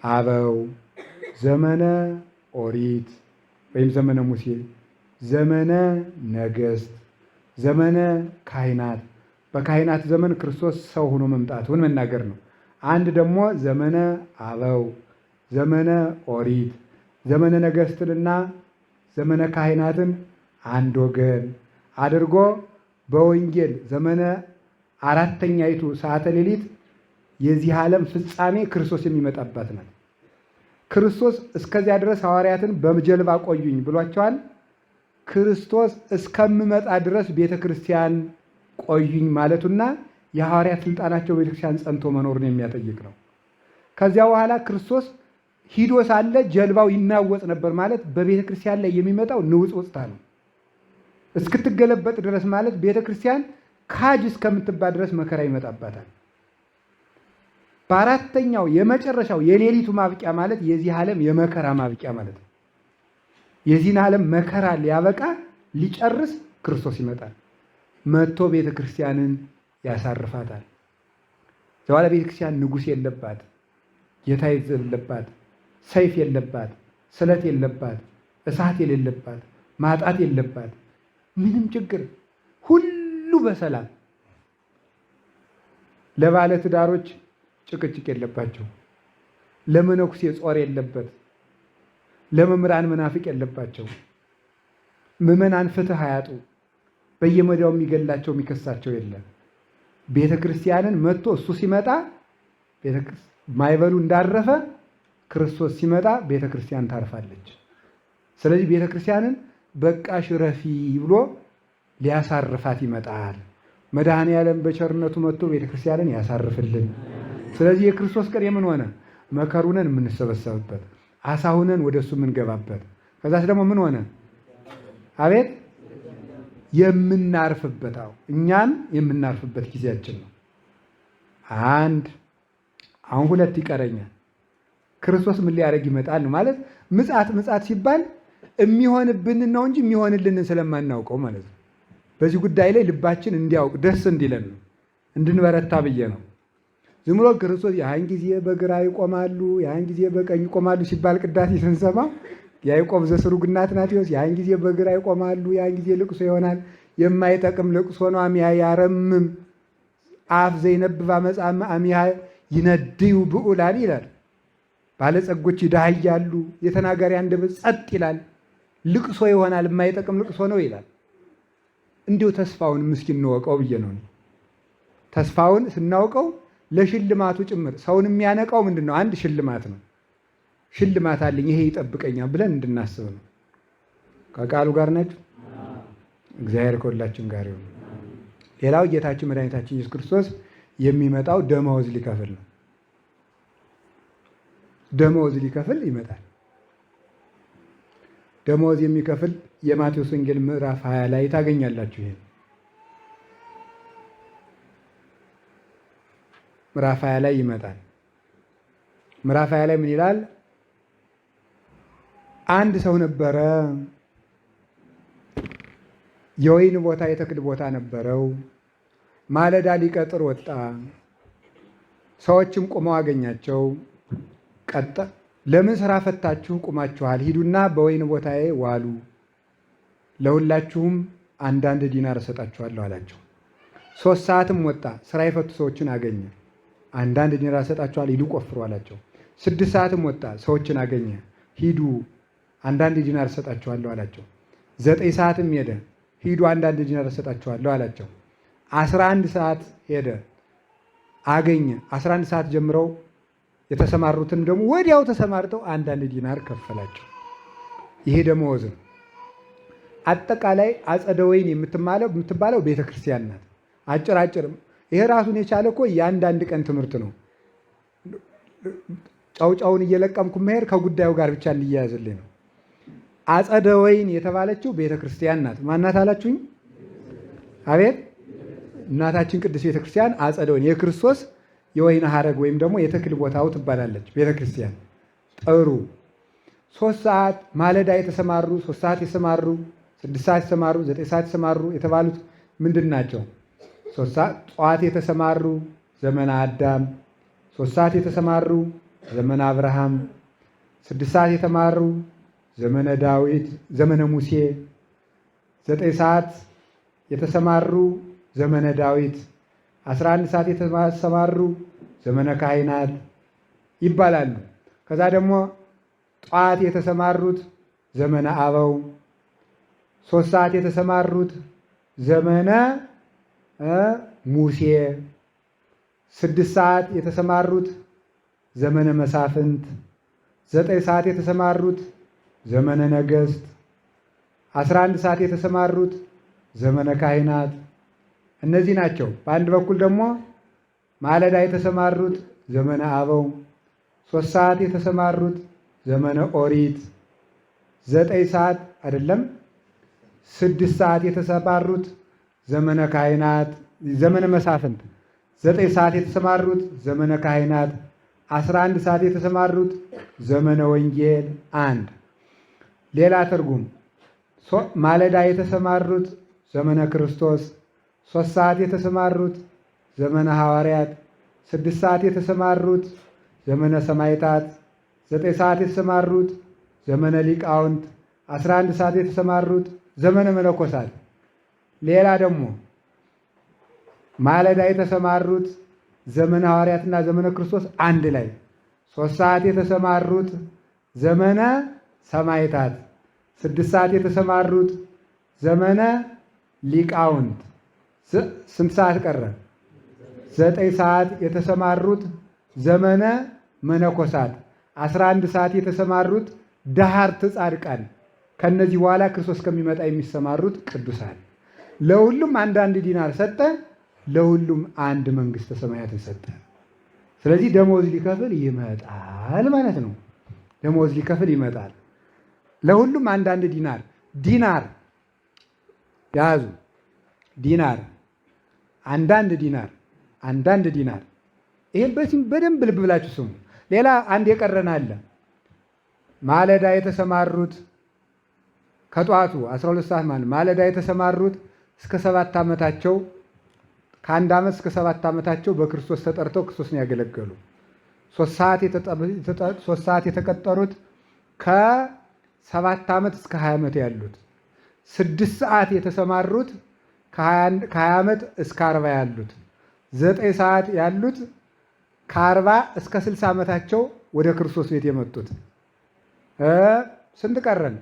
አበው፣ ዘመነ ኦሪት ወይም ዘመነ ሙሴ ዘመነ ነገሥት፣ ዘመነ ካህናት፣ በካህናት ዘመን ክርስቶስ ሰው ሆኖ መምጣቱን መናገር ነው። አንድ ደግሞ ዘመነ አበው፣ ዘመነ ኦሪት፣ ዘመነ ነገሥትንና ዘመነ ካህናትን አንድ ወገን አድርጎ በወንጌል ዘመነ አራተኛይቱ ሰዓተ ሌሊት የዚህ ዓለም ፍጻሜ ክርስቶስ የሚመጣባት ናት። ክርስቶስ እስከዚያ ድረስ ሐዋርያትን በጀልባ ቆዩኝ ብሏቸዋል። ክርስቶስ እስከምመጣ ድረስ ቤተ ክርስቲያን ቆዩኝ ማለቱና የሐዋርያት ስልጣናቸው ቤተ ክርስቲያን ጸንቶ መኖርን የሚያጠይቅ ነው። ከዚያ በኋላ ክርስቶስ ሂዶ ሳለ ጀልባው ይናወጥ ነበር ማለት በቤተ ክርስቲያን ላይ የሚመጣው ንውጽውጽታ ነው። እስክትገለበጥ ድረስ ማለት ቤተ ክርስቲያን ካጅ እስከምትባል ድረስ መከራ ይመጣባታል። በአራተኛው የመጨረሻው የሌሊቱ ማብቂያ ማለት የዚህ ዓለም የመከራ ማብቂያ ማለት ነው። የዚህን ዓለም መከራ ሊያበቃ ሊጨርስ ክርስቶስ ይመጣል። መጥቶ ቤተ ክርስቲያንን ያሳርፋታል። ዘዋላ ቤተ ክርስቲያን ንጉሥ የለባት፣ ጌታ የሌለባት፣ ሰይፍ የለባት፣ ስለት የለባት፣ እሳት የሌለባት፣ ማጣት የለባት፣ ምንም ችግር ሁሉ በሰላም ለባለ ትዳሮች ጭቅጭቅ የለባቸው፣ ለመነኩሴ ጾር የለበት፣ ለመምህራን መናፍቅ የለባቸው፣ ምዕመናን ፍትህ አያጡ፣ በየመዳው የሚገላቸው የሚከሳቸው የለም። ቤተ ክርስቲያንን መጥቶ እሱ ሲመጣ ማይበሉ እንዳረፈ ክርስቶስ ሲመጣ ቤተ ክርስቲያን ታርፋለች። ስለዚህ ቤተ ክርስቲያንን በቃሽ ረፊ ብሎ ሊያሳርፋት ይመጣል። መድኃኔ ዓለም በቸርነቱ መጥቶ ቤተ ክርስቲያንን ያሳርፍልን። ስለዚህ የክርስቶስ ቀን የምን ሆነ? መከሩነን የምንሰበሰብበት፣ አሳሁነን ወደ እሱ የምንገባበት፣ ከዛስ ደግሞ ምን ሆነ? አቤት የምናርፍበት፣ እኛም የምናርፍበት ጊዜያችን ነው። አሁን ሁለት ይቀረኛል። ክርስቶስ ምን ሊያደርግ ይመጣል ነው ማለት። ምጽአት ሲባል የሚሆንብንን ነው እንጂ የሚሆንልንን ስለማናውቀው ማለት ነው። በዚህ ጉዳይ ላይ ልባችን እንዲያውቅ ደስ እንዲለን ነው፣ እንድንበረታ ብዬ ነው። ዝም ብሎ ክርስቶስ ያን ጊዜ በግራ ይቆማሉ፣ ያን ጊዜ በቀኝ ይቆማሉ ሲባል ቅዳሴ ስንሰማ ያዕቆብ ዘስሩግና አትናቴዎስ ያን ጊዜ በግራ ይቆማሉ፣ ያን ጊዜ ልቅሶ ይሆናል፣ የማይጠቅም ልቅሶ ነው። አሚያ ያረምም አፍ ዘይነብባ መጻም አሚያ ይነድዩ ብዑላን ይላል። ባለጸጎች ይዳህያሉ፣ የተናጋሪ አንደበት ጸጥ ይላል፣ ልቅሶ ይሆናል፣ የማይጠቅም ልቅሶ ነው ይላል። እንዲሁ ተስፋውን ምስኪን እንወቀው ብዬ ነው። ተስፋውን ስናውቀው ለሽልማቱ ጭምር ሰውን የሚያነቃው ምንድን ነው? አንድ ሽልማት ነው። ሽልማት አለኝ ይሄ ይጠብቀኛል ብለን እንድናስብ ነው። ከቃሉ ጋር ናችሁ? እግዚአብሔር ከሁላችን ጋር ይሁን። ሌላው ጌታችን መድኃኒታችን ኢየሱስ ክርስቶስ የሚመጣው ደመወዝ ሊከፍል ነው። ደመወዝ ሊከፍል ይመጣል። ደመወዝ የሚከፍል የማቴዎስ ወንጌል ምዕራፍ 20 ላይ ታገኛላችሁ። ይሄ ምዕራፍ 20 ላይ ይመጣል። ምዕራፍ 20 ላይ ምን ይላል? አንድ ሰው ነበረ፣ የወይን ቦታ የተክል ቦታ ነበረው። ማለዳ ሊቀጥር ወጣ። ሰዎችም ቆመው አገኛቸው። ለምን ስራ ፈታችሁ ቁማችኋል? ሂዱና በወይን ቦታዬ ዋሉ፣ ለሁላችሁም አንዳንድ ዲናር እሰጣችኋለሁ አላቸው። 3 ሰዓትም ወጣ፣ ስራ የፈቱ ሰዎችን አገኘ። አንዳንድ ዲናር እሰጣችኋለሁ፣ ሂዱ ቆፍሩ አላቸው። 6 ሰዓትም ወጣ፣ ሰዎችን አገኘ። ሂዱ አንዳንድ ዲናር እሰጣችኋለሁ አላቸው። 9 ሰዓትም ሄደ፣ ሂዱ አንዳንድ ዲናር እሰጣችኋለሁ አላቸው። 11 ሰዓት ሄደ፣ አገኘ። 11 ሰዓት ጀምረው የተሰማሩትን ደግሞ ወዲያው ተሰማርተው አንዳንድ ዲናር ከፈላቸው። ይሄ ደመወዝ ነው። አጠቃላይ አጸደ ወይን የምትባለው ቤተክርስቲያን ናት። አጭራጭርም ይሄ ራሱን የቻለ እኮ የአንዳንድ ቀን ትምህርት ነው። ጫውጫውን እየለቀምኩ መሄድ ከጉዳዩ ጋር ብቻ እንዲያያዝልኝ ነው። አጸደ ወይን የተባለችው ቤተክርስቲያን ናት። ማናት አላችሁኝ? አቤት እናታችን ቅድስት ቤተክርስቲያን አጸደ ወይን የክርስቶስ የወይን ሐረግ ወይም ደግሞ የተክል ቦታው ትባላለች ቤተክርስቲያን። ጥሩ 3 ሰዓት ማለዳ የተሰማሩ፣ 3 ሰዓት የተሰማሩ፣ 6 ሰዓት የተሰማሩ፣ 9 ሰዓት የተሰማሩ የተባሉት ምንድን ናቸው? 3 ሰዓት ጠዋት የተሰማሩ ዘመነ አዳም፣ 3 ሰዓት የተሰማሩ ዘመነ አብርሃም፣ 6 ሰዓት የተማሩ ዘመነ ዳዊት፣ ዘመነ ሙሴ፣ 9 ሰዓት የተሰማሩ ዘመነ ዳዊት፣ 11 ሰዓት የተሰማሩ ዘመነ ካህናት ይባላሉ። ከዛ ደግሞ ጠዋት የተሰማሩት ዘመነ አበው፣ 3 ሰዓት የተሰማሩት ዘመነ ሙሴ፣ 6 ሰዓት የተሰማሩት ዘመነ መሳፍንት፣ 9 ሰዓት የተሰማሩት ዘመነ ነገሥት፣ 11 ሰዓት የተሰማሩት ዘመነ ካህናት እነዚህ ናቸው። በአንድ በኩል ደግሞ ማለዳ የተሰማሩት ዘመነ አበው፣ 3 ሰዓት የተሰማሩት ዘመነ ኦሪት፣ 9 ሰዓት አይደለም 6 ሰዓት የተሰማሩት ዘመነ ካህናት ዘመነ መሳፍንት፣ 9 ሰዓት የተሰማሩት ዘመነ ካህናት፣ 11 ሰዓት የተሰማሩት ዘመነ ወንጌል አንድ። ሌላ ትርጉም ማለዳ የተሰማሩት ዘመነ ክርስቶስ፣ 3 ሰዓት የተሰማሩት ዘመነ ሐዋርያት፣ 6 ሰዓት የተሰማሩት ዘመነ ሰማዕታት፣ 9 ሰዓት የተሰማሩት ዘመነ ሊቃውንት፣ 11 ሰዓት የተሰማሩት ዘመነ መነኮሳት። ሌላ ደግሞ ማለዳ የተሰማሩት ዘመነ ሐዋርያትና ዘመነ ክርስቶስ አንድ ላይ፣ 3 ሰዓት የተሰማሩት ዘመነ ሰማዕታት፣ 6 ሰዓት የተሰማሩት ዘመነ ሊቃውንት። ስንት ሰዓት ቀረ? 9 ሰዓት የተሰማሩት ዘመነ መነኮሳት፣ 11 ሰዓት የተሰማሩት ዳህርት ጻድቃን። ከነዚህ በኋላ ክርስቶስ ከሚመጣ የሚሰማሩት ቅዱሳን። ለሁሉም አንዳንድ ዲናር ሰጠ፣ ለሁሉም አንድ መንግሥተ ሰማያትን ሰጠ። ስለዚህ ደሞዝ ሊከፍል ይመጣል ማለት ነው። ደሞዝ ሊከፍል ይመጣል። ለሁሉም አንዳንድ ዲናር። ዲናር ያዙ። ዲናር አንዳንድ ዲናር አንዳንድ ዲናር። ይሄን በደንብ ልብ ብላችሁ ስሙ። ሌላ አንድ የቀረን አለ። ማለዳ የተሰማሩት ከጧቱ 12 ሰዓት ማለት ማለዳ የተሰማሩት እስከ 7 ዓመታቸው ከ1 ዓመት እስከ 7 ዓመታቸው በክርስቶስ ተጠርተው ክርስቶስን ያገለገሉ። 3 ሰዓት የተቀጠሩት ከ7 ዓመት እስከ 20 ዓመት ያሉት። 6 ሰዓት የተሰማሩት ከ20 ዓመት እስከ 40 ያሉት። 9 ሰዓት ያሉት ከ40 እስከ 60 ዓመታቸው ወደ ክርስቶስ ቤት የመጡት። ስንት ቀረን?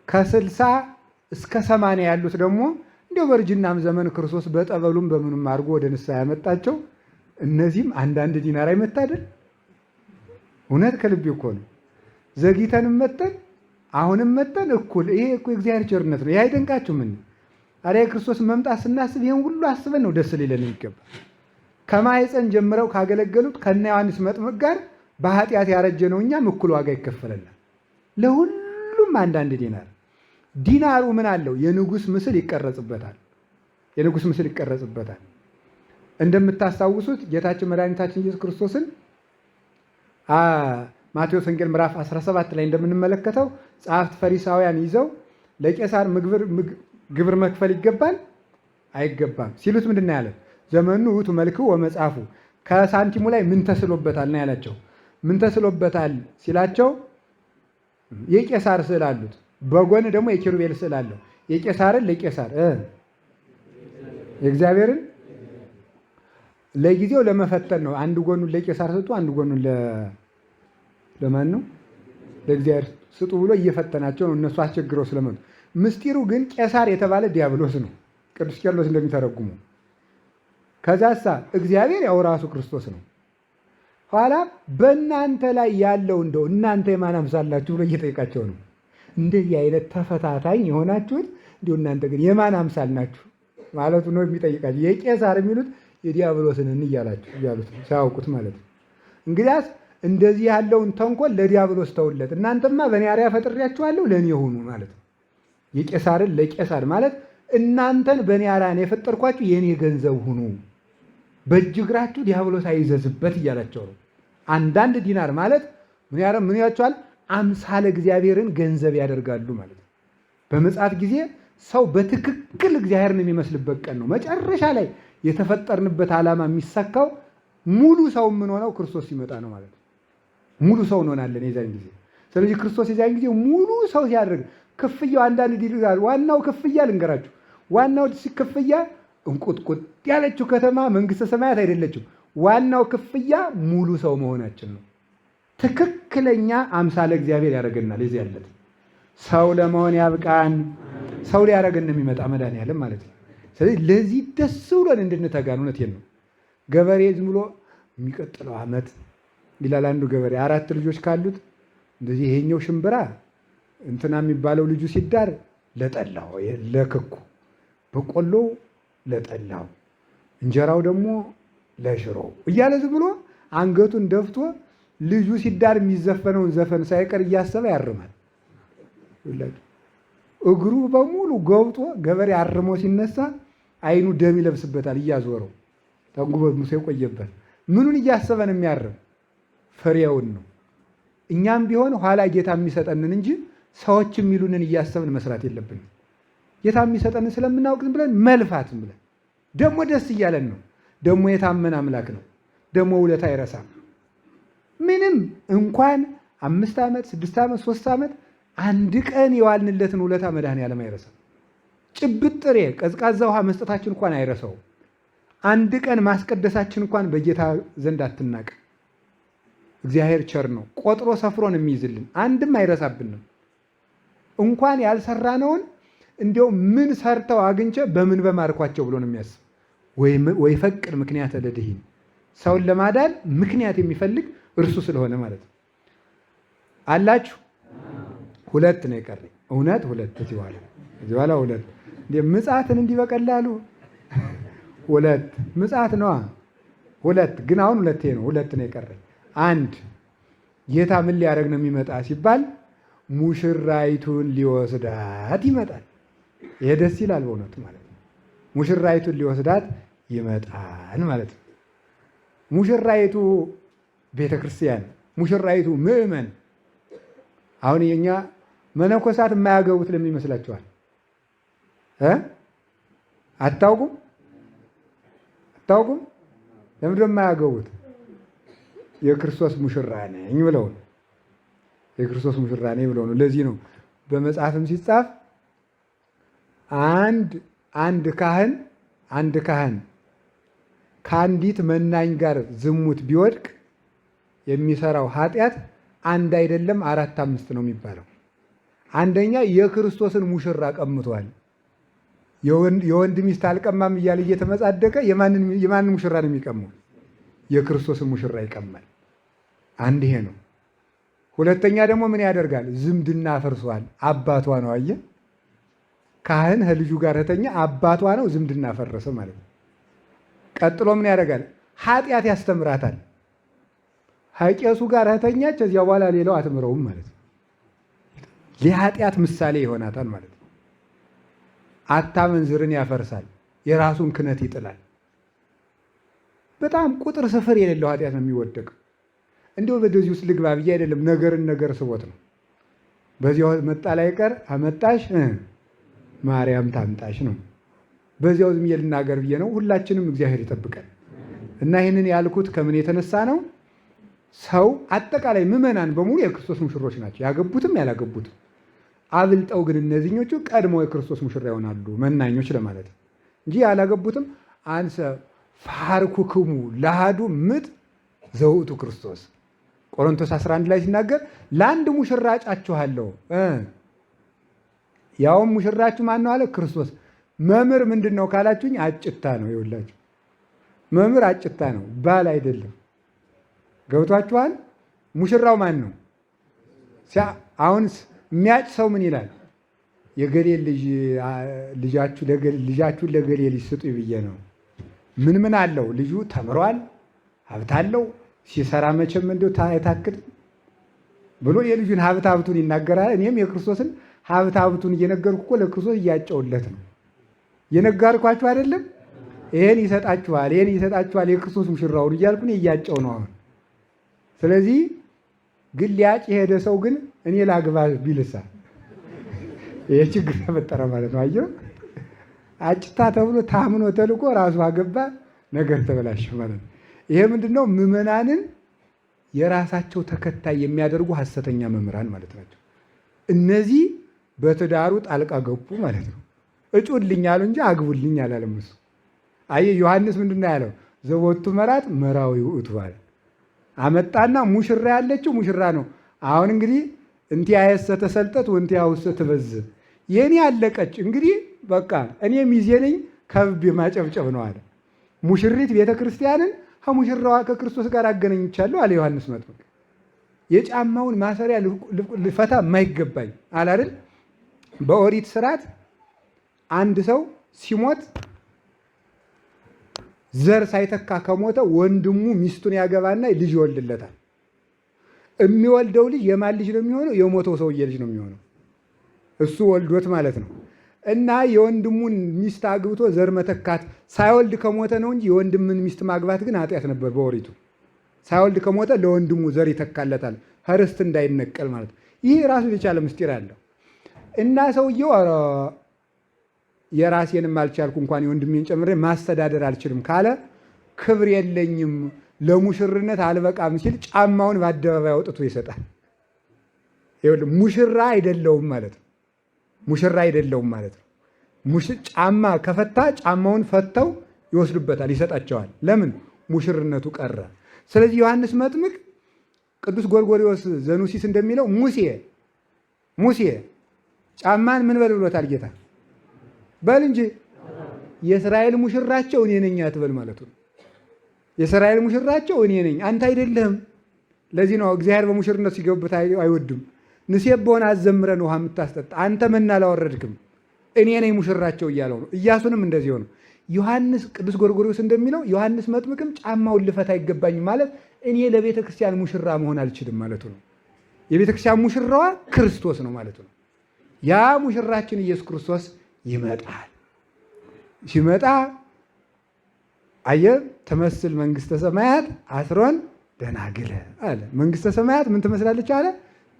ከ60 እስከ 80 ያሉት ደግሞ እንዲያው በእርጅናም ዘመን ክርስቶስ በጠበሉም በምንም አድርጎ ወደ ንስሐ ያመጣቸው። እነዚህም አንዳንድ ዲናር አይመታደል። እውነት ከልቤ እኮ ነው። ዘግይተንም መተን አሁንም መተን እኩል። ይሄ እኮ የእግዚአብሔር ቸርነት ነው። ይህ አይደንቃችሁ? ምን አረ የክርስቶስ መምጣት ስናስብ ይሄን ሁሉ አስበን ነው ደስ ሊለን የሚገባ። ከማኅፀን ጀምረው ካገለገሉት ከነ ዮሐንስ መጥምቅ ጋር በኃጢአት ያረጀ ነው እኛም እኩል ዋጋ ይከፈለናል። ለሁሉም አንዳንድ ዲናር። ዲናሩ ምን አለው? የንጉሥ ምስል ይቀረጽበታል። የንጉሥ ምስል ይቀረጽበታል። እንደምታስታውሱት ጌታችን መድኃኒታችን ኢየሱስ ክርስቶስን ማቴዎስ ወንጌል ምዕራፍ 17 ላይ እንደምንመለከተው ጸሐፍት ፈሪሳውያን ይዘው ለቄሳር ግብር መክፈል ይገባል አይገባም ሲሉት ምንድን ነው ያለ? ዘመኑ ውእቱ መልክዑ ወመጽሐፉ፣ ከሳንቲሙ ላይ ምን ተስሎበታል ነው ያላቸው። ምን ተስሎበታል ሲላቸው የቄሳር ስዕል አሉት፣ በጎን ደግሞ የኪሩቤል ስዕል አለው። የቄሳርን ለቄሳር የእግዚአብሔርን ለጊዜው ለመፈተን ነው። አንድ ጎኑን ለቄሳር ስጡ፣ አንድ ጎኑን ለማን ነው? ለእግዚአብሔር ስጡ ብሎ እየፈተናቸው ነው። እነሱ አስቸግረው ስለመጡ። ምስጢሩ ግን ቄሳር የተባለ ዲያብሎስ ነው፣ ቅዱስ ቄርሎስ እንደሚተረጉሙ። ከዛሳ እግዚአብሔር ያው ራሱ ክርስቶስ ነው። ኋላ በእናንተ ላይ ያለው እንደው እናንተ የማን አምሳላችሁ ብሎ እየጠየቃቸው ነው። እንደዚህ አይነት ተፈታታኝ የሆናችሁት እንዲሁ እናንተ ግን የማን አምሳል ናችሁ ማለቱ ነው የሚጠይቃቸው። የቄሳር የሚሉት የዲያብሎስን እያሉት ሳያውቁት ማለት ነው። እንግዲያስ እንደዚህ ያለውን ተንኮል ለዲያብሎስ ተውለት፣ እናንተማ በእኔ አርአያ ፈጥሬያችኋለሁ ለእኔ ሁኑ ማለት ነው። የቄሳርን ለቄሳር ማለት እናንተን በእኔ አርአያ ነው የፈጠርኳችሁ፣ የእኔ ገንዘብ ሁኑ፣ በእጅ እግራችሁ ዲያብሎስ አይዘዝበት እያላቸው ነው። አንዳንድ ዲናር ማለት ምን ያቸዋል? አምሳለ እግዚአብሔርን ገንዘብ ያደርጋሉ ማለት ነው። በምጽአት ጊዜ ሰው በትክክል እግዚአብሔርን የሚመስልበት ቀን ነው። መጨረሻ ላይ የተፈጠርንበት ዓላማ የሚሳካው ሙሉ ሰው የምንሆነው ክርስቶስ ሲመጣ ነው ማለት ነው። ሙሉ ሰው እንሆናለን የዛን ጊዜ። ስለዚህ ክርስቶስ የዛን ጊዜ ሙሉ ሰው ሲያደርግ ክፍያው አንዳንድ ይላል። ዋናው ክፍያ ልንገራችሁ፣ ዋናው ክፍያ እንቁጥቁጥ ያለችው ከተማ መንግስተ ሰማያት አይደለችም። ዋናው ክፍያ ሙሉ ሰው መሆናችን ነው። ትክክለኛ አምሳለ እግዚአብሔር ያደርገናል። የዚህ ያለት ሰው ለመሆን ያብቃን። ሰው ሊያደርገን ነው የሚመጣ መድኃኒዓለም ማለት ነው። ስለዚህ ለዚህ ደስ ብሎን እንድንተጋን እውነቴን ነው። ገበሬ ዝም ብሎ የሚቀጥለው ዓመት ይላል አንዱ ገበሬ 4 ልጆች ካሉት እንደዚህ ይሄኛው ሽምብራ እንትና የሚባለው ልጁ ሲዳር ለጠላው ለክኩ፣ በቆሎ ለጠላው፣ እንጀራው ደግሞ ለሽሮ እያለ ዝም ብሎ አንገቱን ደፍቶ ልጁ ሲዳር የሚዘፈነውን ዘፈን ሳይቀር እያሰበ ያርማል። እግሩ በሙሉ ገብቶ ገበሬ አርሞ ሲነሳ አይኑ ደም ይለብስበታል እያዞረው ተንጉቦ ሙሴ የቆየበት ምኑን እያሰበ ነው የሚያርም? ፍሬውን ነው። እኛም ቢሆን ኋላ ጌታ የሚሰጠንን እንጂ ሰዎች የሚሉንን እያሰብን መስራት የለብንም። ጌታ የሚሰጠንን ስለምናውቅ ዝም ብለን መልፋትም ብለን ደግሞ ደስ እያለን ነው። ደግሞ የታመን አምላክ ነው። ደግሞ ውለታ አይረሳም። ምንም እንኳን 5 ዓመት 6 ዓመት 3 ዓመት አንድ ቀን የዋልንለትን ውለታ መድኃኔዓለም አይረሳም። ጭብጥ ጥሬ ቀዝቃዛ ውሃ መስጠታችን እንኳን አይረሳውም። አንድ ቀን ማስቀደሳችን እንኳን በጌታ ዘንድ አትናቅ። እግዚአብሔር ቸር ነው። ቆጥሮ ሰፍሮን የሚይዝልን አንድም አይረሳብንም። እንኳን ያልሰራነውን እንዲያው ምን ሰርተው አግኝቼ በምን በማርኳቸው ብሎ ነው የሚያስብ። ወይ ፈቅድ ምክንያት ለድኂን ሰውን ለማዳን ምክንያት የሚፈልግ እርሱ ስለሆነ ማለት ነው። አላችሁ 2 ነው የቀረኝ። እውነት 2 እዚህ በኋላ 2 ምጽአትን እንዲህ በቀላሉ 2 ምጽአት ነዋ። 2 ግን አሁን 2 ነው 2 ነው የቀረኝ። 1 ጌታ ምን ሊያደርግ ነው የሚመጣ ሲባል ሙሽራይቱን ሊወስዳት ይመጣል። ይሄ ደስ ይላል በእውነቱ ማለት ነው። ሙሽራይቱን ሊወስዳት ይመጣል ማለት ነው። ሙሽራይቱ ቤተ ክርስቲያን፣ ሙሽራይቱ ምእመን። አሁን የኛ መነኮሳት የማያገቡት ለምን ይመስላችኋል? አታውቁም? ለምንድን ነው የማያገቡት? የክርስቶስ ሙሽራ ነኝ ብለው ነው። የክርስቶስ ሙሽራ ነኝ ብለው ነው። ለዚህ ነው በመጽሐፍም ሲጻፍ አንድ ካህን ከአንዲት መናኝ ጋር ዝሙት ቢወድቅ የሚሰራው ኃጢአት አንድ አይደለም 4 5 ነው የሚባለው። አንደኛ የክርስቶስን ሙሽራ ቀምቷል። የወንድ ሚስት አልቀማም እያለ እየተመጻደቀ የማንን ሙሽራ ነው የሚቀመው? የክርስቶስን ሙሽራ ይቀማል። አንድ ይሄ ነው። ሁለተኛ ደግሞ ምን ያደርጋል? ዝምድና ፈርሷል። አባቷ ነው። አየህ፣ ካህን ከልጁ ጋር ተኛ፣ አባቷ ነው። ዝምድና ፈረሰ ማለት ነው። ቀጥሎ ምን ያደርጋል? ኃጢአት ያስተምራታል። ከቄሱ ጋር ተኛች፣ እዚያ በኋላ ሌላው አትምረውም ማለት ነው። ለኃጢአት ምሳሌ ይሆናታል ማለት ነው። አታመንዝርን ያፈርሳል። የራሱን ክህነት ይጥላል። በጣም ቁጥር ስፍር የሌለው ኃጢአት ነው የሚወደቀው። እንዲሁ በዚህ ውስጥ ልግባ ብዬ አይደለም፣ ነገር ስቦት ነው። በዚያው መጣ ላይ ቀር አመጣሽ ማርያም ታምጣሽ ነው። በዚያው ዝም ልናገር ብዬ ነው። ሁላችንም እግዚአብሔር ይጠብቀን እና ይህንን ያልኩት ከምን የተነሳ ነው? ሰው አጠቃላይ ምዕመናን በሙሉ የክርስቶስ ሙሽሮች ናቸው፣ ያገቡትም ያላገቡትም። አብልጠው ግን እነዚህኞቹ ቀድሞ የክርስቶስ ሙሽራ ይሆናሉ፣ መናኞች ለማለት እንጂ ያላገቡትም አንሰ ፋርኩክሙ ለአሐዱ ምጥ ዘውእቱ ክርስቶስ ቆሮንቶስ 11 ላይ ሲናገር ለአንድ ሙሽራ አጫችኋለሁ፣ ያውም ሙሽራችሁ ማን ነው አለ? ክርስቶስ። መምህር ምንድን ነው ካላችሁኝ፣ አጭታ ነው። ይኸውላችሁ መምህር አጭታ ነው፣ ባል አይደለም። ገብቷችኋል? ሙሽራው ማን ነው? አሁን የሚያጭ ሰው ምን ይላል? የገሌ ልጃችሁን ለገሌ ልጅ ስጡ ብዬ ነው። ምን አለው? ልጁ ተምሯል፣ ሀብት አለው፣ ሲሰራ መቼም እንደው አይታክት ብሎ የልጁን ሀብቱን ይናገራል። እኔም የክርስቶስን ሀብቱን እየነገርኩ እኮ ለክርስቶስ እያጨውለት ነው። እየነገርኳችሁ አይደለም? ይሄን ይሰጣችኋል የክርስቶስ ሙሽራውን እያልኩ እያጨው ነው አሁን። ስለዚህ ግን ሊያጭ የሄደ ሰው ግን እኔ ላግባ ቢልሳ ይሄ ችግር ተፈጠረ ማለት ነው። አየው፣ አጭታ ተብሎ ታምኖ ተልቆ ራሱ አገባ፣ ነገር ተበላሸ ማለት ነው። ይሄ ምንድነው? ምዕመናንን የራሳቸው ተከታይ የሚያደርጉ ሐሰተኛ መምህራን ማለት ናቸው። እነዚህ በትዳሩ ጣልቃ ገቡ ማለት ነው። እጩልኝ አሉ እንጂ አግቡልኝ አላለም እሱ። አየህ ዮሐንስ ምንድን ነው ያለው? ዘወቱ መራት መራዊ ውእቱ አለ። አመጣና ሙሽራ ያለችው ሙሽራ ነው። አሁን እንግዲህ እንቲ ያየሰ ተሰልጠት ወንቲ ያውሰ ትበዝ የኔ አለቀች እንግዲህ በቃ እኔ ሚዜ ነኝ ከብብ ማጨብጨብ ነው አለ። ሙሽሪት ቤተ ክርስቲያንን ከሙሽራዋ ከክርስቶስ ጋር አገናኝቻለሁ አለ ዮሐንስ መጥምቅ። የጫማውን ማሰሪያ ልፈታ የማይገባኝ አለ አይደል? በኦሪት ስርዓት አንድ ሰው ሲሞት ዘር ሳይተካ ከሞተ ወንድሙ ሚስቱን ያገባና ልጅ ይወልድለታል። የሚወልደው ልጅ የማን ልጅ ነው የሚሆነው? የሞተው ሰውዬ ልጅ ነው የሚሆነው። እሱ ወልዶት ማለት ነው። እና የወንድሙን ሚስት አግብቶ ዘር መተካት ሳይወልድ ከሞተ ነው እንጂ የወንድምን ሚስት ማግባት ግን ኃጢአት ነበር በኦሪቱ። ሳይወልድ ከሞተ ለወንድሙ ዘር ይተካለታል፣ ርስት እንዳይነቀል ማለት ነው። ይህ ራሱን የቻለ ምስጢር አለው። እና ሰውየው የራሴንም አልቻልኩ እንኳን የወንድሜን ጨምሬ ማስተዳደር አልችልም ካለ ክብር የለኝም ለሙሽርነት አልበቃም ሲል ጫማውን በአደባባይ አውጥቶ ይሰጣል። ሙሽራ አይደለውም ማለት ነው። ሙሽራ አይደለውም ማለት ነው። ጫማ ከፈታ ጫማውን ፈተው ይወስዱበታል፣ ይሰጣቸዋል። ለምን? ሙሽርነቱ ቀረ። ስለዚህ ዮሐንስ መጥምቅ ቅዱስ ጎርጎርዮስ ዘኑሲስ እንደሚለው ሙሴ ጫማን ምን በል ብሎታል ጌታ? በል እንጂ የእስራኤል ሙሽራቸው እኔ ነኝ አትበል ማለቱ ነው። የእስራኤል ሙሽራቸው እኔ ነኝ፣ አንተ አይደለህም። ለዚህ ነው እግዚአብሔር በሙሽርነት ሲገቡበት አይወድም። ንሴብሖን አዘምረን ውሃ የምታስጠጣ አንተ መና አላወረድክም፣ እኔ ነኝ ሙሽራቸው እያለው ነው። ኢያሱንም እንደዚህ ሆነ። ዮሐንስ ቅዱስ ጎርጎርዮስ እንደሚለው ዮሐንስ መጥምቅም ጫማውን ልፈታ አይገባኝም ማለት እኔ ለቤተ ክርስቲያን ሙሽራ መሆን አልችልም ማለቱ ነው። የቤተ ክርስቲያን ሙሽራዋ ክርስቶስ ነው ማለቱ ነው። ያ ሙሽራችን ኢየሱስ ክርስቶስ ይመጣል። ሲመጣ አየህ ትመስል መንግስተ ሰማያት አስሮን ደናግል አለ። መንግስተ ሰማያት ምን ትመስላለች አለ?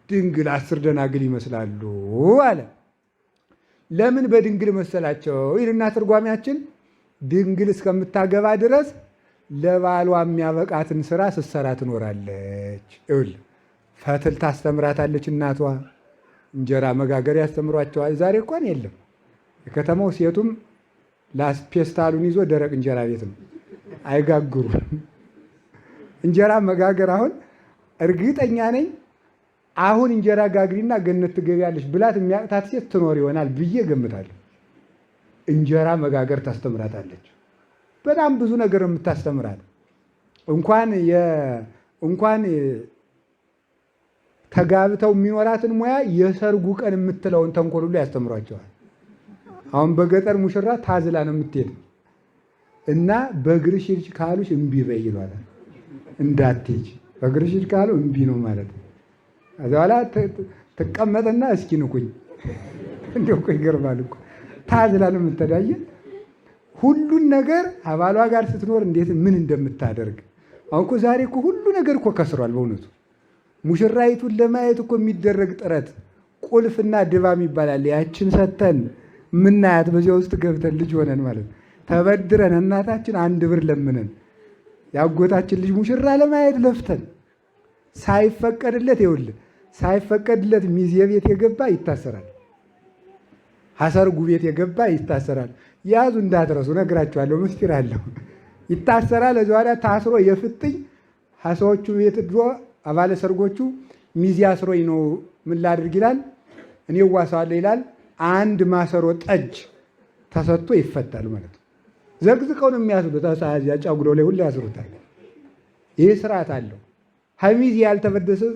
ድንግል 10 ደናግል ይመስላሉ አለ። ለምን በድንግል መሰላቸው ይልና ትርጓሜያችን ድንግል እስከምታገባ ድረስ ለባሏ የሚያበቃትን ስራ ስትሰራ ትኖራለች። ይኸውልህ ፈትል ታስተምራታለች እናቷ፣ እንጀራ መጋገር ያስተምሯቸዋል። ዛሬ እንኳን የለም። የከተማው ሴቱም ላስፔስታሉን ይዞ ደረቅ እንጀራ ቤት ነው፣ አይጋግሩም። እንጀራ መጋገር አሁን እርግጠኛ ነኝ አሁን እንጀራ ጋግሪና ገነት ትገቢያለሽ ብላት የሚያቅታት ሴት ትኖር ይሆናል ብዬ ገምታለሁ። እንጀራ መጋገር ታስተምራታለች። በጣም ብዙ ነገር የምታስተምራት እንኳን ተጋብተው የሚኖራትን ሙያ የሰርጉ ቀን የምትለውን ተንኮል ሁሉ ያስተምሯቸዋል። አሁን በገጠር ሙሽራ ታዝላ ነው የምትሄድ እና በእግርሽ ሂጂ ካሉሽ እምቢ በይ ይሏታል። እንዳትሄጂ በእግርሽ ሂጂ ካሉ እምቢ ነው ማለት ነው። ከዛ በኋላ ትቀመጥና እስኪ ንኩኝ። እንደው እኮ ይገርማል እኮ ታዝላ ነው የምትሄዳየ ሁሉን ነገር አባሏ ጋር ስትኖር እንዴት ምን እንደምታደርግ። አሁን እኮ ዛሬ እኮ ሁሉ ነገር እኮ ከስሯል በእውነቱ። ሙሽራይቱን ለማየት እኮ የሚደረግ ጥረት ቁልፍና ድባም ይባላል። ያችን ሰተን ምናያት በዚያ ውስጥ ገብተን ልጅ ሆነን ማለት ተበድረን እናታችን 1 ብር ለምነን ያጎታችን ልጅ ሙሽራ ለማየት ለፍተን ሳይፈቀድለት ይኸውልህ ሳይፈቀድለት ሚዜ ቤት የገባ ይታሰራል። ሐሰርጉ ቤት የገባ ይታሰራል። ያዙ እንዳትረሱ ነግራችኋለሁ፣ ምስጢር አለው። ይታሰራል። እዚያ ወዲያ ታስሮ የፍጥኝ ሐሰዎቹ ቤት ድሮ አባለ ሰርጎቹ ሚዜ አስሮኝ ነው ምን ላድርግ ይላል። እኔ ዋሳዋለሁ ይላል። 1 ማሰሮ ጠጅ ተሰጥቶ ይፈታል ማለት ነው። ዘግዝቀው ነው የሚያስሩት። ጫጉለው ላይ ሁሉ ያስሩታል። ይህ ስርዓት አለው። ሚዜ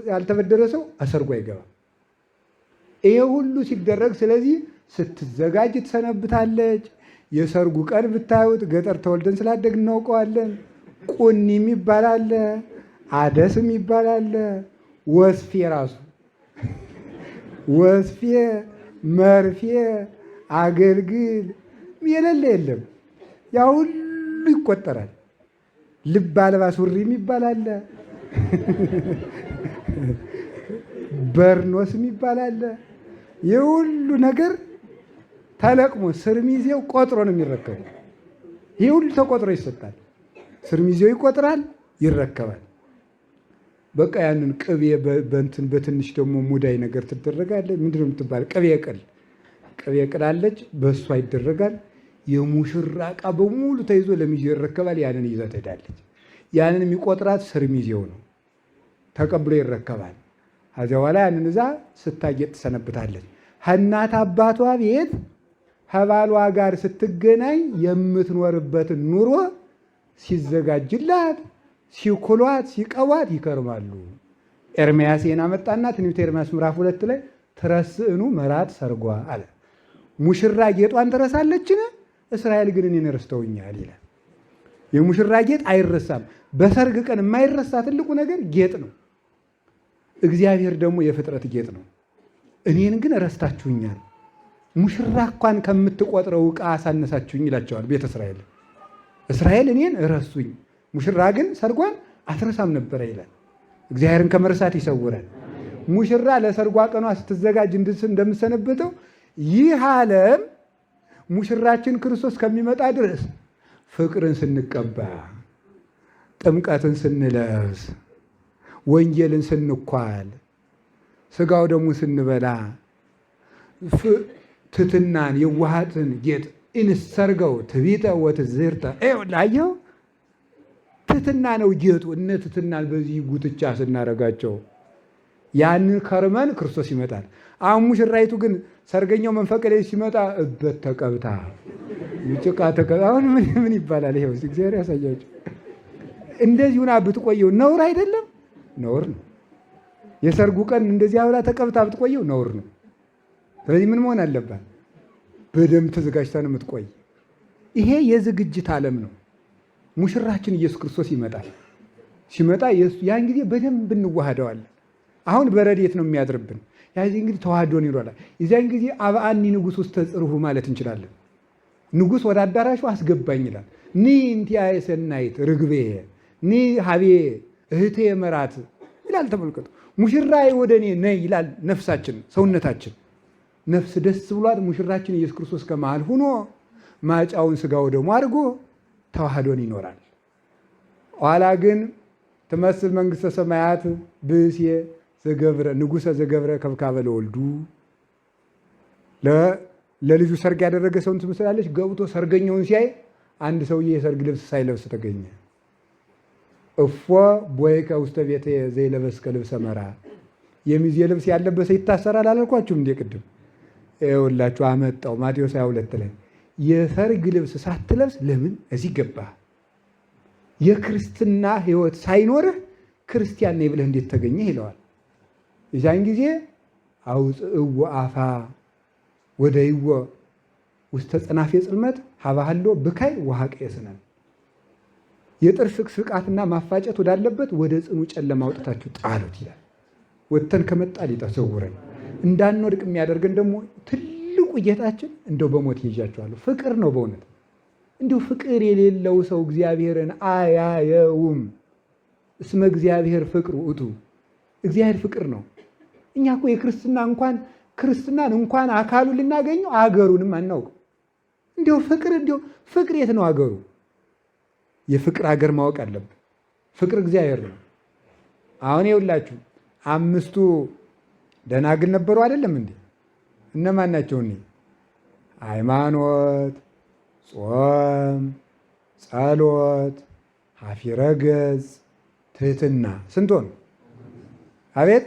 ያልተበደረ ሰው አሰርጎ አይገባም። ይሄ ሁሉ ሲደረግ ስለዚህ ስትዘጋጅ ትሰነብታለች። የሰርጉ ቀን ብታዩት ገጠር ተወልደን ስላደግ እናውቀዋለን። ቁኒም ይባላል፣ አደስም ይባላል። ወስፌ ራሱ ወስፌ፣ መርፌ፣ አገልግል የሌለ የለም። ያ ሁሉ ይቆጠራል። ልብ አልባ ሱሪም ይባላል፣ በርኖስም ይባላል። የሁሉ ነገር ተለቅሞ ስርሚዜው ቆጥሮ ነው የሚረከቡ። ይህ ሁሉ ተቆጥሮ ይሰጣል። ስርሚዜው ይቆጥራል፣ ይረከባል። በቃ ያንን ቅቤ በእንትን በትንሽ ደግሞ ሙዳይ ነገር ትደረጋለች። ምንድን ነው የምትባል? ቅቤ ቅል አለች፣ በእሷ ይደረጋል። የሙሽራ ዕቃ በሙሉ ተይዞ ለሚዜው ይረከባል። ያንን ይዛ ትሄዳለች። ያንን የሚቆጥራት ስር ሚዜው ነው፣ ተቀብሎ ይረከባል። ከዚያ በኋላ ያንን እዛ ስታጌጥ ትሰነብታለች። ከእናት አባቷ ቤት ከባሏ ጋር ስትገናኝ የምትኖርበትን ኑሮ ሲዘጋጅላት ሲኩሏት ሲቀዋት ይከርማሉ። ኤርምያስ ይህን አመጣና ትንቢተ ኤርምያስ ምዕራፍ 2 ላይ ትረስእኑ መራት ሰርጓ አለ። ሙሽራ ጌጧን ትረሳለችን? እስራኤል ግን እኔን ረስተውኛል ይላል። የሙሽራ ጌጥ አይረሳም። በሰርግ ቀን የማይረሳ ትልቁ ነገር ጌጥ ነው። እግዚአብሔር ደግሞ የፍጥረት ጌጥ ነው። እኔን ግን ረስታችሁኛል፣ ሙሽራ እንኳን ከምትቆጥረው ዕቃ አሳነሳችሁኝ ይላቸዋል ቤተ እስራኤል። እስራኤል እኔን ረሱኝ፣ ሙሽራ ግን ሰርጓን አትረሳም ነበረ ይላል። እግዚአብሔርን ከመርሳት ይሰውራል። ሙሽራ ለሰርጓ ቀኗ ስትዘጋጅ እንደምሰነበተው ይህ ዓለም ሙሽራችን ክርስቶስ ከሚመጣ ድረስ ፍቅርን ስንቀባ፣ ጥምቀትን ስንለብስ፣ ወንጌልን ስንኳል፣ ስጋው ደግሞ ስንበላ፣ ትትናን የዋሃትን ጌጥ እንሰርገው ትቢጠ ወትዝህርተ ላየው ትትና ነው ጌጡ። እነ ትትናን በዚህ ጉትቻ ስናረጋቸው ያንን ከርመን ክርስቶስ ይመጣል። አሁን ሙሽራይቱ ግን ሰርገኛው መንፈቀ ሌሊት ሲመጣ እበት ተቀብታ ጭቃ ተቀብታ አሁን ምን ይባላል? ይሄው እግዚአብሔር ያሳያቸው። እንደዚህ ሁና ብትቆየው ነውር አይደለም? ነውር ነው። የሰርጉ ቀን እንደዚህ አብራ ተቀብታ ብትቆየው ነውር ነው። ስለዚህ ምን መሆን አለባት? በደንብ ተዘጋጅታ ነው የምትቆይ። ይሄ የዝግጅት ዓለም ነው። ሙሽራችን ኢየሱስ ክርስቶስ ይመጣል። ሲመጣ ያን ጊዜ በደንብ እንዋሃደዋለን። አሁን በረድኤት ነው የሚያድርብን። ያዚህ እንግዲህ ተዋህዶን ይሏል። የዚያን ጊዜ አብአኒ ንጉሥ ውስጥ ተጽርሁ ማለት እንችላለን። ንጉሥ ወደ አዳራሹ አስገባኝ ይላል። ኒ እንቲአየ ሰናይት ርግቤ ኒ ሀቤ እህቴ መራት ይላል። ተመልከቱ። ሙሽራዬ ወደ እኔ ነይ ይላል። ነፍሳችን ሰውነታችን ነፍስ ደስ ብሏት ሙሽራችን ኢየሱስ ክርስቶስ ከመሃል ሁኖ ማጫውን ስጋው ደግሞ አድርጎ ተዋህዶን ይኖራል። ኋላ ግን ትመስል መንግሥተ ሰማያት ብእሴ ዘገብረ ንጉሠ ዘገብረ ከብካበ ለወልዱ ለልጁ ሰርግ ያደረገ ሰውን ትመስላለች። ገብቶ ሰርገኛውን ሲያይ አንድ ሰውዬ የሰርግ ልብስ ሳይለብስ ተገኘ። እፎ ቦይከ ውስተ ቤተ ዘይለበስከ ልብሰ መራ፣ የሚዜ ልብስ ያለበሰ ይታሰራል አላልኳችሁም እንዴ ቅድም? ይኸውላችሁ አመጣው ማቴዎስ 22 ላይ የሰርግ ልብስ ሳትለብስ ለምን እዚህ ገባህ? የክርስትና ሕይወት ሳይኖርህ ክርስቲያን ነኝ ብለህ እንዴት ተገኘህ ይለዋል። የዛን ጊዜ አውፅእዎ አፋ ወደይዎ ውስተ ጽናፌ ጽልመት ሀባህሎ ብካይ ወሐቅ የስነን፣ የጥርስ ስቃትና ማፋጨት ወዳለበት ወደ ጽኑ ጨለማ አውጥታችሁ ጣሉት ይላል። ወጥተን ከመጣል ይጠሰውረን። እንዳንወድቅ የሚያደርገን ደግሞ ትልቁ ጌታችን እንደው በሞት ይዣቸዋለሁ ፍቅር ነው። በእውነት እንዲሁ ፍቅር የሌለው ሰው እግዚአብሔርን አያየውም። እስመ እግዚአብሔር ፍቅር ውእቱ፣ እግዚአብሔር ፍቅር ነው። እኛ እኮ ክርስትናን እንኳን አካሉ ልናገኘው አገሩንም አናውቅም። እንዲሁ ፍቅር የት ነው አገሩ? የፍቅር አገር ማወቅ አለብን። ፍቅር እግዚአብሔር ነው። አሁን ይኸውላችሁ 5ቱ ደናግል ነበሩ አይደለም እንዴ? እነማን ናቸው? እኔ ሃይማኖት፣ ጾም፣ ጸሎት፣ ሀፊረ ገጽ፣ ትህትና ስንት ሆኑ? አቤት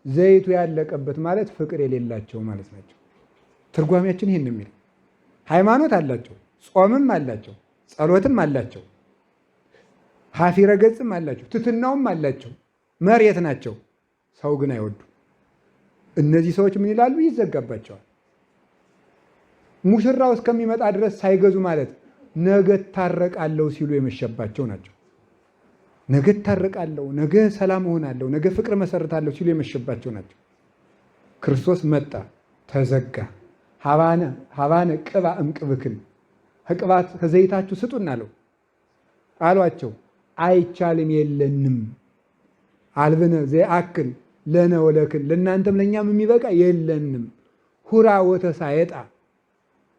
ዘይቱ ያለቀበት ማለት ፍቅር የሌላቸው ማለት ናቸው። ትርጓሜያችን ይህን የሚል ሃይማኖት አላቸው፣ ጾምም አላቸው፣ ጸሎትም አላቸው፣ ሀፊረ ገጽም አላቸው፣ ትህትናውም አላቸው፣ መሬት ናቸው። ሰው ግን አይወዱ። እነዚህ ሰዎች ምን ይላሉ? ይዘጋባቸዋል። ሙሽራው እስከሚመጣ ድረስ ሳይገዙ ማለት ነገ እታረቃለሁ ሲሉ የመሸባቸው ናቸው። ነገ እታረቃለሁ፣ ነገ ሰላም እሆናለሁ፣ ነገ ፍቅር መሰረታለሁ ሲሉ የመሸባቸው ናቸው። ክርስቶስ መጣ፣ ተዘጋ። ሀባነ ቅባ እምቅብክን፣ ከቅባት ከዘይታችሁ ስጡን አሏቸው። አይቻልም፣ የለንም። አልብነ ዘይአክል ለነ ወለክን፣ ለእናንተም ለእኛም የሚበቃ የለንም። ሁራ ወተሳየጣ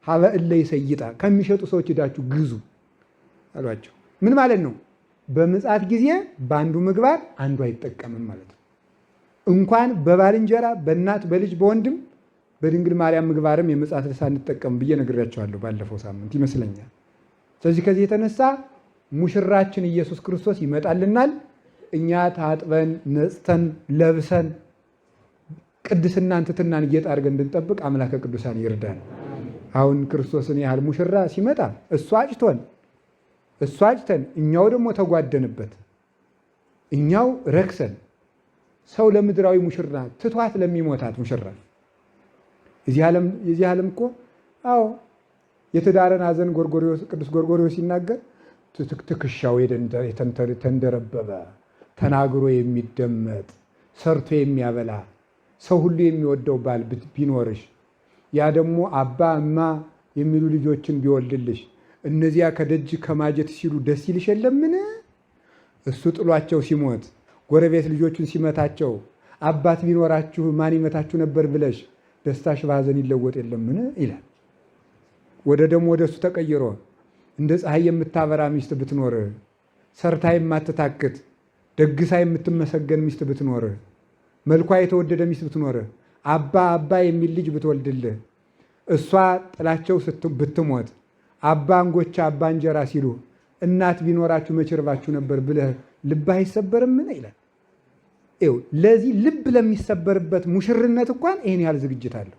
ሀበ እለ ይሰይጣ፣ ከሚሸጡ ሰዎች ሄዳችሁ ግዙ አሏቸው። ምን ማለት ነው? በምጽአት ጊዜ በአንዱ ምግባር አንዱ አይጠቀምም ማለት ነው። እንኳን በባልንጀራ በእናት በልጅ በወንድም በድንግል ማርያም ምግባርም የምጽአት ዕለት ሳንጠቀም ብዬ ነግሬያቸዋለሁ ባለፈው ሳምንት ይመስለኛል። ስለዚህ ከዚህ የተነሳ ሙሽራችን ኢየሱስ ክርስቶስ ይመጣልናል። እኛ ታጥበን ነጽተን ለብሰን ቅድስናን ትሕትናን ጌጥ አድርገን እንድንጠብቅ አምላከ ቅዱሳን ይርዳን። አሁን ክርስቶስን ያህል ሙሽራ ሲመጣ እሱ አጭተን እኛው ደግሞ ተጓደንበት፣ እኛው ረክሰን ሰው ለምድራዊ ሙሽራ ትቷት ለሚሞታት ሙሽራ የዚህ ዓለም እኮ አዎ የትዳርን ሐዘን ቅዱስ ጎርጎርዮስ ሲናገር ትከሻው የተንደረበበ ተናግሮ የሚደመጥ ሰርቶ የሚያበላ ሰው ሁሉ የሚወደው ባል ቢኖርሽ፣ ያ ደግሞ አባ እማ የሚሉ ልጆችን ቢወልድልሽ፣ እነዚያ ከደጅ ከማጀት ሲሉ ደስ ይልሽ የለምን? እሱ ጥሏቸው ሲሞት ጎረቤት ልጆቹን ሲመታቸው አባት ቢኖራችሁ ማን ይመታችሁ ነበር ብለሽ ደስታሽ በሐዘን ይለወጥ የለምን ይላል። ወደ ደግሞ ወደ እሱ ተቀይሮ እንደ ፀሐይ የምታበራ ሚስት ብትኖር፣ ሰርታ የማትታክት ደግሳ የምትመሰገን ሚስት ብትኖር፣ መልኳ የተወደደ ሚስት ብትኖር፣ አባ የሚል ልጅ ብትወልድልህ፣ እሷ ጥላቸው ብትሞት አባ እንጎቻ አባ እንጀራ ሲሉ እናት ቢኖራችሁ መቼ ርባችሁ ነበር ብለህ ልብህ አይሰበርምን ይላል። ይኸው ለዚህ ልብ ለሚሰበርበት ሙሽርነት እንኳን ይህን ያህል ዝግጅት አለው።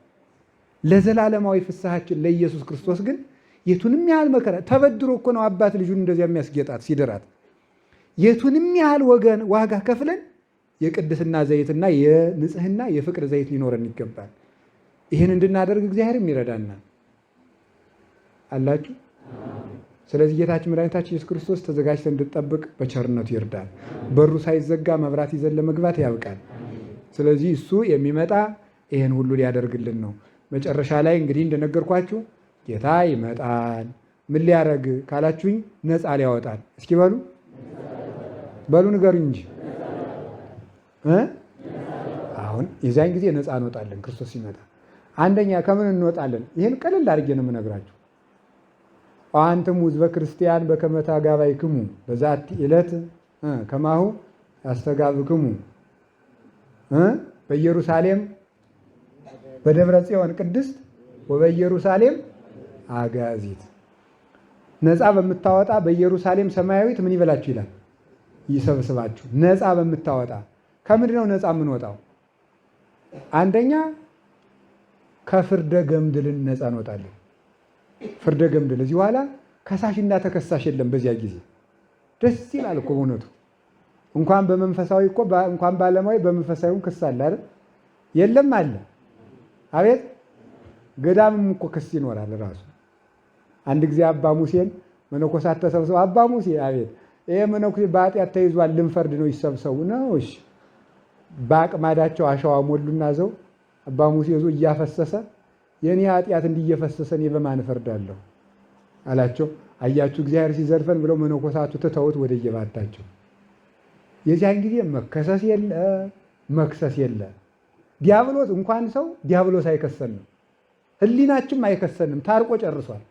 ለዘላለማዊ ፍስሐችን ለኢየሱስ ክርስቶስ ግን የቱንም ያህል መከራ ተበድሮ እኮ ነው አባት ልጁን እንደዚያ የሚያስጌጣት ሲድራት። የቱንም ያህል ወገን ዋጋ ከፍለን የቅድስና ዘይትና የንጽህና የፍቅር ዘይት ሊኖረን ይገባል። ይህን እንድናደርግ እግዚአብሔርም ይረዳናል አላችሁ። ስለዚህ ጌታችን መድኃኒታችን ኢየሱስ ክርስቶስ ተዘጋጅተን እንድንጠብቅ በቸርነቱ ይርዳል። በሩ ሳይዘጋ መብራት ይዘን ለመግባት ያብቃል። ስለዚህ እሱ የሚመጣ ይህን ሁሉ ሊያደርግልን ነው። መጨረሻ ላይ እንግዲህ እንደነገርኳችሁ ጌታ ይመጣል። ምን ሊያደርግ ካላችሁኝ፣ ነፃ ሊያወጣል። እስኪ በሉ ንገሩኝ እንጂ አሁን የዚያን ጊዜ ነፃ እንወጣለን። ክርስቶስ ሲመጣ አንደኛ ከምን እንወጣለን? ይህን ቀለል አድርጌ ነው የምነግራችሁ። አንትሙ ሕዝበ ክርስቲያን በከመ ታጋባይክሙ በዛቲ ዕለት ከማሁ ያስተጋብክሙ በኢየሩሳሌም በደብረ ጽዮን ቅድስት ወበኢየሩሳሌም አጋዚት። ነፃ በምታወጣ በኢየሩሳሌም ሰማያዊት ምን ይበላችሁ ይላል? ይሰብስባችሁ። ነፃ በምታወጣ ከምንድን ነው ነፃ የምንወጣው? አንደኛ ከፍርደ ገምድልን ነፃ እንወጣለን። ፍርደ ገምድል እዚህ በኋላ ከሳሽና ተከሳሽ የለም። በዚያ ጊዜ ደስ ይላል እኮ በእውነቱ። እንኳን በመንፈሳዊ እኮ እንኳን በዓለማዊ በመንፈሳዊም ክስ አለ አይደል? የለም አለ። አቤት ገዳምም እኮ ክስ ይኖራል ራሱ። አንድ ጊዜ አባ ሙሴን መነኮሳት ተሰብስበው አባ ሙሴ አቤት ይሄ መነኩሴ በኃጢአት ተይዟል ልንፈርድ ነው ይሰብሰቡ ነው። እሺ በአቅማዳቸው አሸዋ ሞሉና ዘው አባ ሙሴ ዞ እያፈሰሰ የኔ ኃጢአት እንዲየፈሰሰ እኔ በማን እፈርዳለሁ አላቸው። አያችሁ እግዚአብሔር ሲዘርፈን ብለው መነኮሳቱ ትተውት ወደ የባታቸው። የዚያን ጊዜ መከሰስ የለ መክሰስ የለ። ዲያብሎስ እንኳን ሰው ዲያብሎስ አይከሰንም፣ ህሊናችን አይከሰንም። ታርቆ ጨርሷል።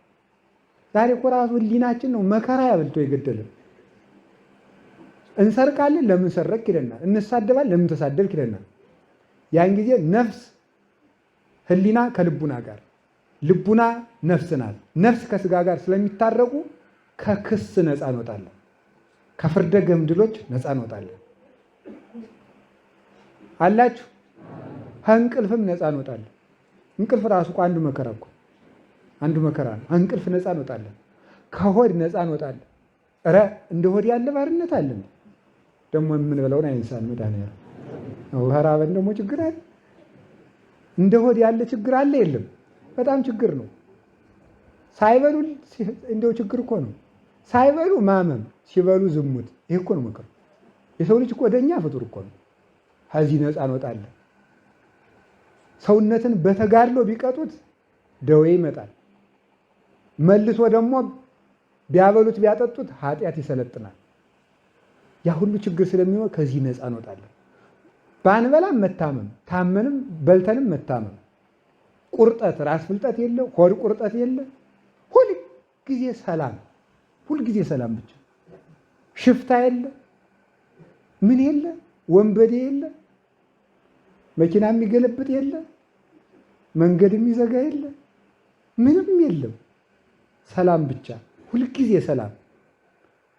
ዛሬ እኮ ራሱ ህሊናችን ነው መከራ ያበልቶ የገደለን። እንሰርቃለን፣ ለምን ሰረቅ ይለናል። እንሳደባለን፣ ለምን ተሳደብክ ይለናል። ያን ጊዜ ነፍስ ህሊና ከልቡና ጋር ልቡና ነፍስ ናት። ነፍስ ከስጋ ጋር ስለሚታረቁ ከክስ ነፃ እንወጣለን፣ ከፍርደ ገምድሎች ነፃ እንወጣለን አላችሁ። ከእንቅልፍም ነፃ እንወጣለን። እንቅልፍ ራሱ እኮ አንዱ መከራ እኮ አንዱ መከራ ነው። እንቅልፍ ነፃ እንወጣለን። ከሆድ ነፃ እንወጣለን። ኧረ እንደ ሆድ ያለ ባርነት አለን። ደግሞ የምንበላውን አይንሳን መድኃኒዓለም። ራበን ደግሞ ችግር አለ። እንደ ሆድ ያለ ችግር አለ የለም? በጣም ችግር ነው። ሳይበሉ እንደው ችግር እኮ ነው። ሳይበሉ ማመም፣ ሲበሉ ዝሙት። ይሄ እኮ ነው መከራ። የሰው ልጅ እኮ ወደኛ ፍጡር እኮ ነው። ከዚህ ነፃ እንወጣለን። ሰውነትን በተጋድሎ ቢቀጡት ደዌ ይመጣል። መልሶ ደግሞ ቢያበሉት ቢያጠጡት ኃጢአት ይሰለጥናል። ያ ሁሉ ችግር ስለሚኖር ከዚህ ነፃ እንወጣለን። ባንበላም መታመም፣ ታመንም በልተንም መታመም፣ ቁርጠት፣ ራስ ፍልጠት የለ፣ ሆድ ቁርጠት የለ። ሁል ጊዜ ሰላም፣ ሁል ጊዜ ሰላም ብቻ። ሽፍታ የለ፣ ምን የለ፣ ወንበዴ የለ፣ መኪና የሚገለብጥ የለ፣ መንገድ የሚዘጋ የለ፣ ምንም የለም። ሰላም ብቻ፣ ሁልጊዜ ሰላም።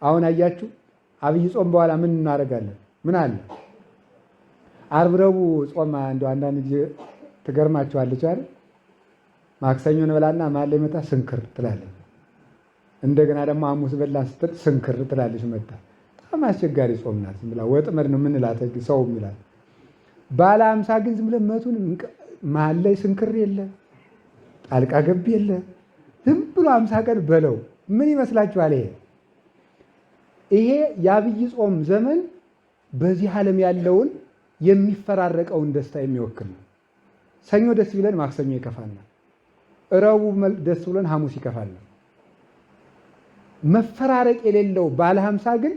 አሁን አያችሁ አብይ ጾም በኋላ ምን እናደርጋለን? ምን አለ? ዓርብ ረቡዕ ጾም እንደው አንዳንድ ጊዜ ትገርማችኋለች አይደል? ማክሰኞ እንበላና መሀል ላይ መጣ ስንክር ትላለች። እንደገና ደግሞ ሐሙስ በላን ስትል ስንክር ትላለች መጣ። በጣም አስቸጋሪ ጾም ናት። ዝም ብላ ወጥመድ ነው የምንላት ሰው የሚላት። ባለ 50 ግን ዝም ብለን መቱን መሀል ላይ ስንክር የለ፣ ጣልቃ ገብ የለ፣ ዝም ብሎ 50 ቀን በለው። ምን ይመስላችኋል? ይሄ የአብይ ጾም ዘመን በዚህ ዓለም ያለውን የሚፈራረቀውን ደስታ የሚወክል ነው። ሰኞ ደስ ብለን ማክሰኞ ይከፋናል። ረቡዕ ደስ ብለን ሐሙስ ይከፋናል። መፈራረቅ የሌለው ባለ 50 ግን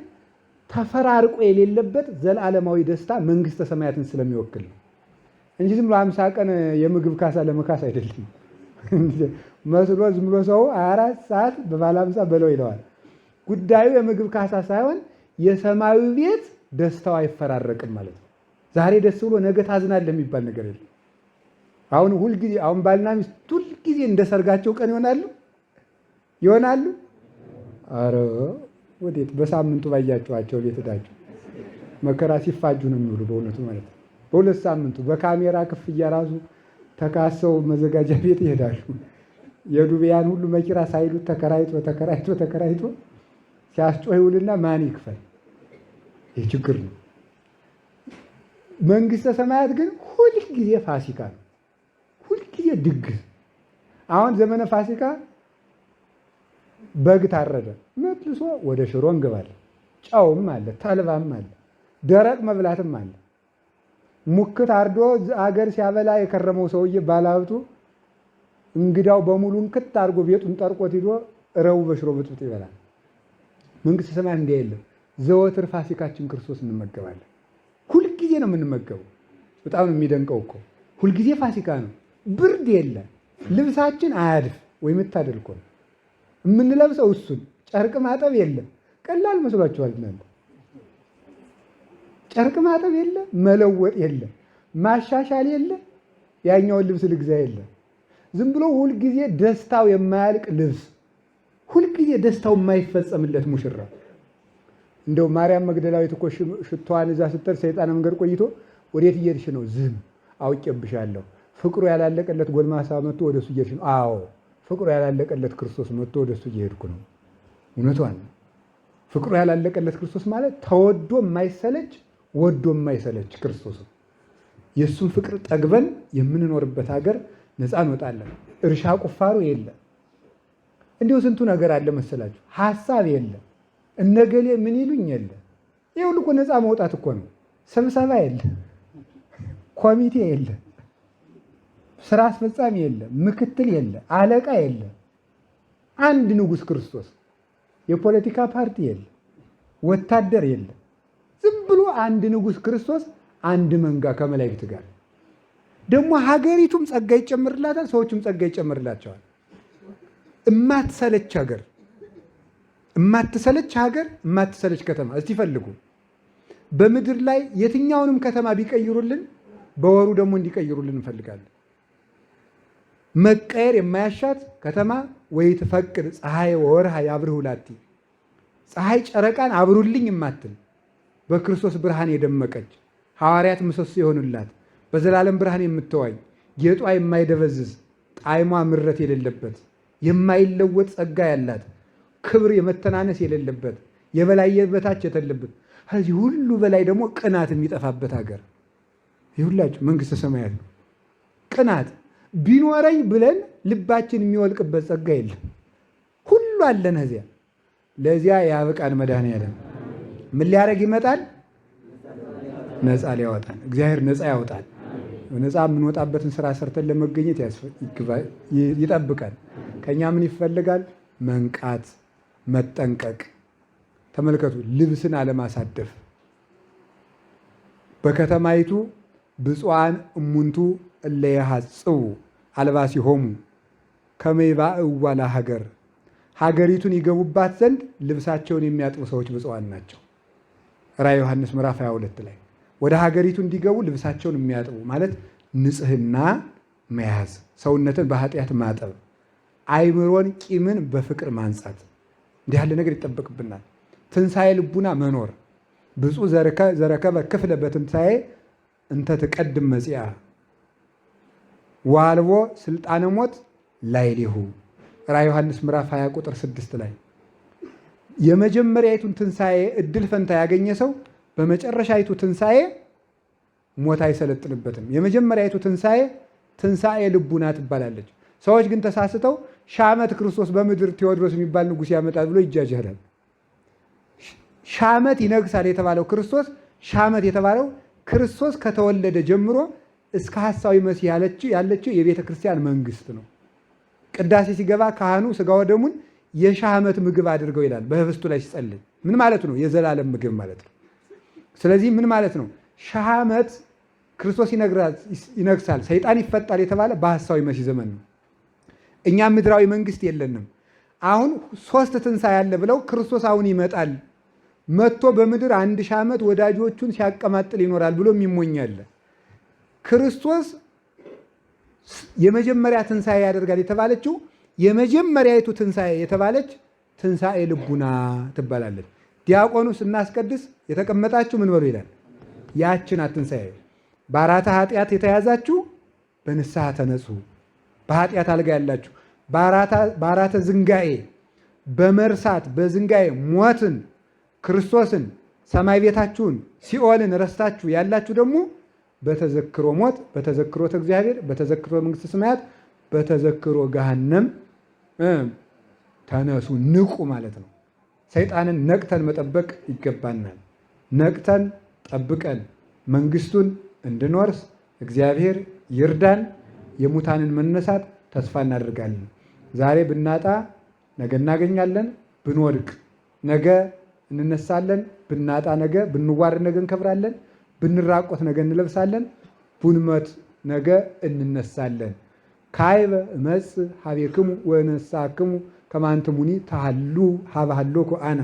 ተፈራርቆ የሌለበት ዘላለማዊ ደስታ መንግስተ ሰማያትን ስለሚወክል ነው እንጂ ዝም ብሎ 50 ቀን የምግብ ካሳ ለመካስ አይደለም። መስሎ ዝም ብሎ ሰው 24 ሰዓት በባለ 50 በለው ይለዋል። ጉዳዩ የምግብ ካሳ ሳይሆን የሰማዩ ቤት ደስታው አይፈራረቅም ማለት ነው። ዛሬ ደስ ብሎ ነገ ታዝናለህ የሚባል ነገር የለም። አሁን ሁልጊዜ አሁን ባልና ሚስት ሁልጊዜ እንደ ሰርጋቸው ቀን ይሆናሉ። አረ ወዴት በሳምንቱ ባያቸዋቸው ቤት ሄዳቸው መከራ ሲፋጁ ነው የሚውሉ በእውነቱ ማለት ነው። በሁለት ሳምንቱ በካሜራ ክፍያ ራሱ ተካሰው መዘጋጃ ቤት ይሄዳሉ። የዱቤያን ሁሉ መኪራ ሳይሉት ተከራይቶ ሲያስጮህ ይውልና ማን ይክፈል? ይህ ችግር ነው። መንግስተ ሰማያት ግን ሁልጊዜ ፋሲካ ነው። ሁልጊዜ ድግስ። አሁን ዘመነ ፋሲካ በግ ታረደ፣ መልሶ ወደ ሽሮ እንገባለን። ጨውም አለ፣ ተልባም አለ፣ ደረቅ መብላትም አለ። ሙክት አርዶ አገር ሲያበላ የከረመው ሰውዬ ባለሀብቱ እንግዳው በሙሉ እንክት አድርጎ ቤቱን ጠርቆት ሂዶ ረቡዕ በሽሮ ብጥብጥ ይበላል። መንግስተ ሰማያት እንዲህ የለም። ዘወትር ፋሲካችን ክርስቶስ እንመገባለን። ሁልጊዜ ነው የምንመገበው። በጣም ነው የሚደንቀው እኮ ሁልጊዜ ፋሲካ ነው። ብርድ የለ፣ ልብሳችን አያድፍ ወይ መታደል እኮ ነው የምንለብሰው እሱን። ጨርቅ ማጠብ የለም። ቀላል መስሏችኋል እናንተ? ጨርቅ ማጠብ የለ፣ መለወጥ የለ፣ ማሻሻል የለ፣ ያኛውን ልብስ ልግዛ የለ። ዝም ብሎ ሁልጊዜ ደስታው የማያልቅ ልብስ፣ ሁልጊዜ ደስታው የማይፈጸምለት ሙሽራ። እንደው ማርያም መግደላዊት እኮ ሽቷን እዛ ስትል ሰይጣን መንገድ ቆይቶ ወዴት እየሄድሽ ነው? ዝም አውቄብሻለሁ። ፍቅሩ ያላለቀለት ጎልማሳ መጥቶ ወደሱ እየሄድሽ ነው? አዎ ፍቅሩ ያላለቀለት ክርስቶስ መጥቶ ወደሱ እየሄድኩ ነው። እውነቷን ነው። ፍቅሩ ያላለቀለት ክርስቶስ ማለት ተወዶ የማይሰለች ወዶ የማይሰለች ክርስቶስ ነው። የእሱን ፍቅር ጠግበን የምንኖርበት ሀገር ነፃ እንወጣለን። እርሻ ቁፋሮ የለ። እንዲሁ ስንቱ ነገር አለ መሰላችሁ። ሀሳብ የለ። እነገሌ ምን ይሉኝ የለ። ይህ ሁሉ እኮ ነፃ መውጣት እኮ ነው። ስብሰባ የለ፣ ኮሚቴ የለ፣ ስራ አስፈጻሚ የለ፣ ምክትል የለ፣ አለቃ የለ። አንድ ንጉሥ ክርስቶስ። የፖለቲካ ፓርቲ የለ፣ ወታደር የለ። ዝም ብሎ አንድ ንጉሥ ክርስቶስ፣ አንድ መንጋ ከመላእክት ጋር። ደግሞ ሀገሪቱም ጸጋ ይጨምርላታል፣ ሰዎቹም ጸጋ ይጨምርላቸዋል። እማትሰለች ሀገር፣ እማትሰለች ሀገር፣ እማትሰለች ከተማ። እስቲ ፈልጉ። በምድር ላይ የትኛውንም ከተማ ቢቀይሩልን በወሩ ደግሞ እንዲቀይሩልን እንፈልጋለን። መቀየር የማያሻት ከተማ ወይ ትፈቅድ ፀሐይ ወወርሃ ያብርሁ ላቲ፣ ፀሐይ ጨረቃን አብሩልኝ የማትል በክርስቶስ ብርሃን የደመቀች ሐዋርያት ምሰሶ የሆኑላት በዘላለም ብርሃን የምትዋኝ ጌጧ የማይደበዝዝ ጣዕሟ ምረት የሌለበት የማይለወጥ ጸጋ ያላት ክብር የመተናነስ የሌለበት የበላይ የበታች የተለበት ከዚህ ሁሉ በላይ ደግሞ ቅናት የሚጠፋበት ሀገር ይሁላችሁ መንግስተ ሰማያት ነው። ቅናት ቢኖረኝ ብለን ልባችን የሚወልቅበት ጸጋ የለም። ሁሉ አለን እዚያ። ለዚያ ያብቃን መድኃኔዓለም። ምን ሊያደርግ ይመጣል? ነፃ ሊያወጣን። እግዚአብሔር ነፃ ያወጣል። ነፃ የምንወጣበትን ስራ ሰርተን ለመገኘት ይጠብቃል። ከኛ ምን ይፈልጋል? መንቃት፣ መጠንቀቅ። ተመልከቱ፣ ልብስን አለማሳደፍ። በከተማይቱ ብፁዓን እሙንቱ እለ ይሐጽቡ አልባሲሆሙ ከመ ይባእዋ ለሀገር፣ ሀገሪቱን ይገቡባት ዘንድ ልብሳቸውን የሚያጥቡ ሰዎች ብፁዓን ናቸው። ራዕየ ዮሐንስ ምዕራፍ 22 ላይ ወደ ሀገሪቱ እንዲገቡ ልብሳቸውን የሚያጥቡ ማለት ንጽህና መያዝ፣ ሰውነትን በኃጢአት ማጠብ፣ አይምሮን ቂምን በፍቅር ማንጻት፣ እንዲህ ያለ ነገር ይጠበቅብናል። ትንሣኤ ልቡና መኖር ብፁዕ ዘረከበ ክፍለ በትንሣኤ እንተ ትቀድም መጺአ ዋልቦ ስልጣነ ሞት ላዕሌሁ። ራዕየ ዮሐንስ ምዕራፍ 20 ቁጥር 6 ላይ የመጀመሪያይቱን ትንሣኤ እድል ፈንታ ያገኘ ሰው በመጨረሻይቱ ትንሣኤ ሞት አይሰለጥንበትም። የመጀመሪያይቱ ትንሣኤ ልቡና ትባላለች። ሰዎች ግን ተሳስተው ሺህ ዓመት ክርስቶስ በምድር ቴዎድሮስ የሚባል ንጉሥ ያመጣል ብሎ ይጃጃላል። ሺህ ዓመት ይነግሳል የተባለው ክርስቶስ ሺህ ዓመት የተባለው ክርስቶስ ከተወለደ ጀምሮ እስከ ሐሳዊ መሲህ ያለችው የቤተ ክርስቲያን መንግስት ነው። ቅዳሴ ሲገባ ካህኑ ሥጋ ወደሙን የሺህ ዓመት ምግብ አድርገው ይላል በህብስቱ ላይ ሲጸልይ። ምን ማለት ነው? የዘላለም ምግብ ማለት ነው። ስለዚህ ምን ማለት ነው? ሺህ ዓመት ክርስቶስ ይነግሳል፣ ሰይጣን ይፈጣል የተባለ በሐሳዊ መሲህ ዘመን ነው። እኛም ምድራዊ መንግስት የለንም። አሁን 3 ትንሣኤ ያለ ብለው ክርስቶስ አሁን ይመጣል መጥቶ በምድር 1000 ዓመት ወዳጆቹን ሲያቀማጥል ይኖራል ብሎ የሚሞኛል። ክርስቶስ የመጀመሪያ ትንሣኤ ያደርጋል የተባለችው የመጀመሪያይቱ ትንሣኤ የተባለች ትንሣኤ ልቡና ትባላለች። ዲያቆኑ ስናስቀድስ የተቀመጣችሁ ምን በሉ ይላል? ያችን ትንሣኤ በአራተ ኃጢአት የተያዛችሁ በንስሐ ተነጹ። በኃጢአት አልጋ ያላችሁ በአራተ ዝንጋኤ በመርሳት በዝንጋኤ ሞትን ክርስቶስን ሰማይ ቤታችሁን ሲኦልን ረስታችሁ ያላችሁ ደግሞ በተዘክሮ ሞት በተዘክሮተ እግዚአብሔር በተዘክሮ መንግሥተ ሰማያት በተዘክሮ ገሃነም ተነሱ ንቁ ማለት ነው። ሰይጣንን ነቅተን መጠበቅ ይገባናል። ነቅተን ጠብቀን መንግስቱን እንድንወርስ እግዚአብሔር ይርዳን። የሙታንን መነሳት ተስፋ እናደርጋለን። ዛሬ ብናጣ ነገ እናገኛለን። ብንወድቅ ነገ እንነሳለን። ብናጣ ነገ፣ ብንዋረድ ነገ እንከብራለን። ብንራቆት ነገ እንለብሳለን። ብንሞት ነገ እንነሳለን። ካይበ እመጽእ ሀቤክሙ ወእነሳክሙ ከመ አንትሙኒ ተሐሉ ሀበ ሀሎኩ አነ።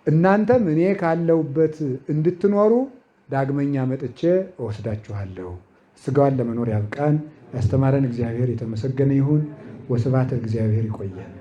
እናንተም እኔ ካለሁበት እንድትኖሩ ዳግመኛ መጥቼ እወስዳችኋለሁ። ሥጋዋን ለመኖር ያብቃን። ያስተማረን እግዚአብሔር የተመሰገነ ይሁን። ወስብሐት ለእግዚአብሔር። ይቆያል።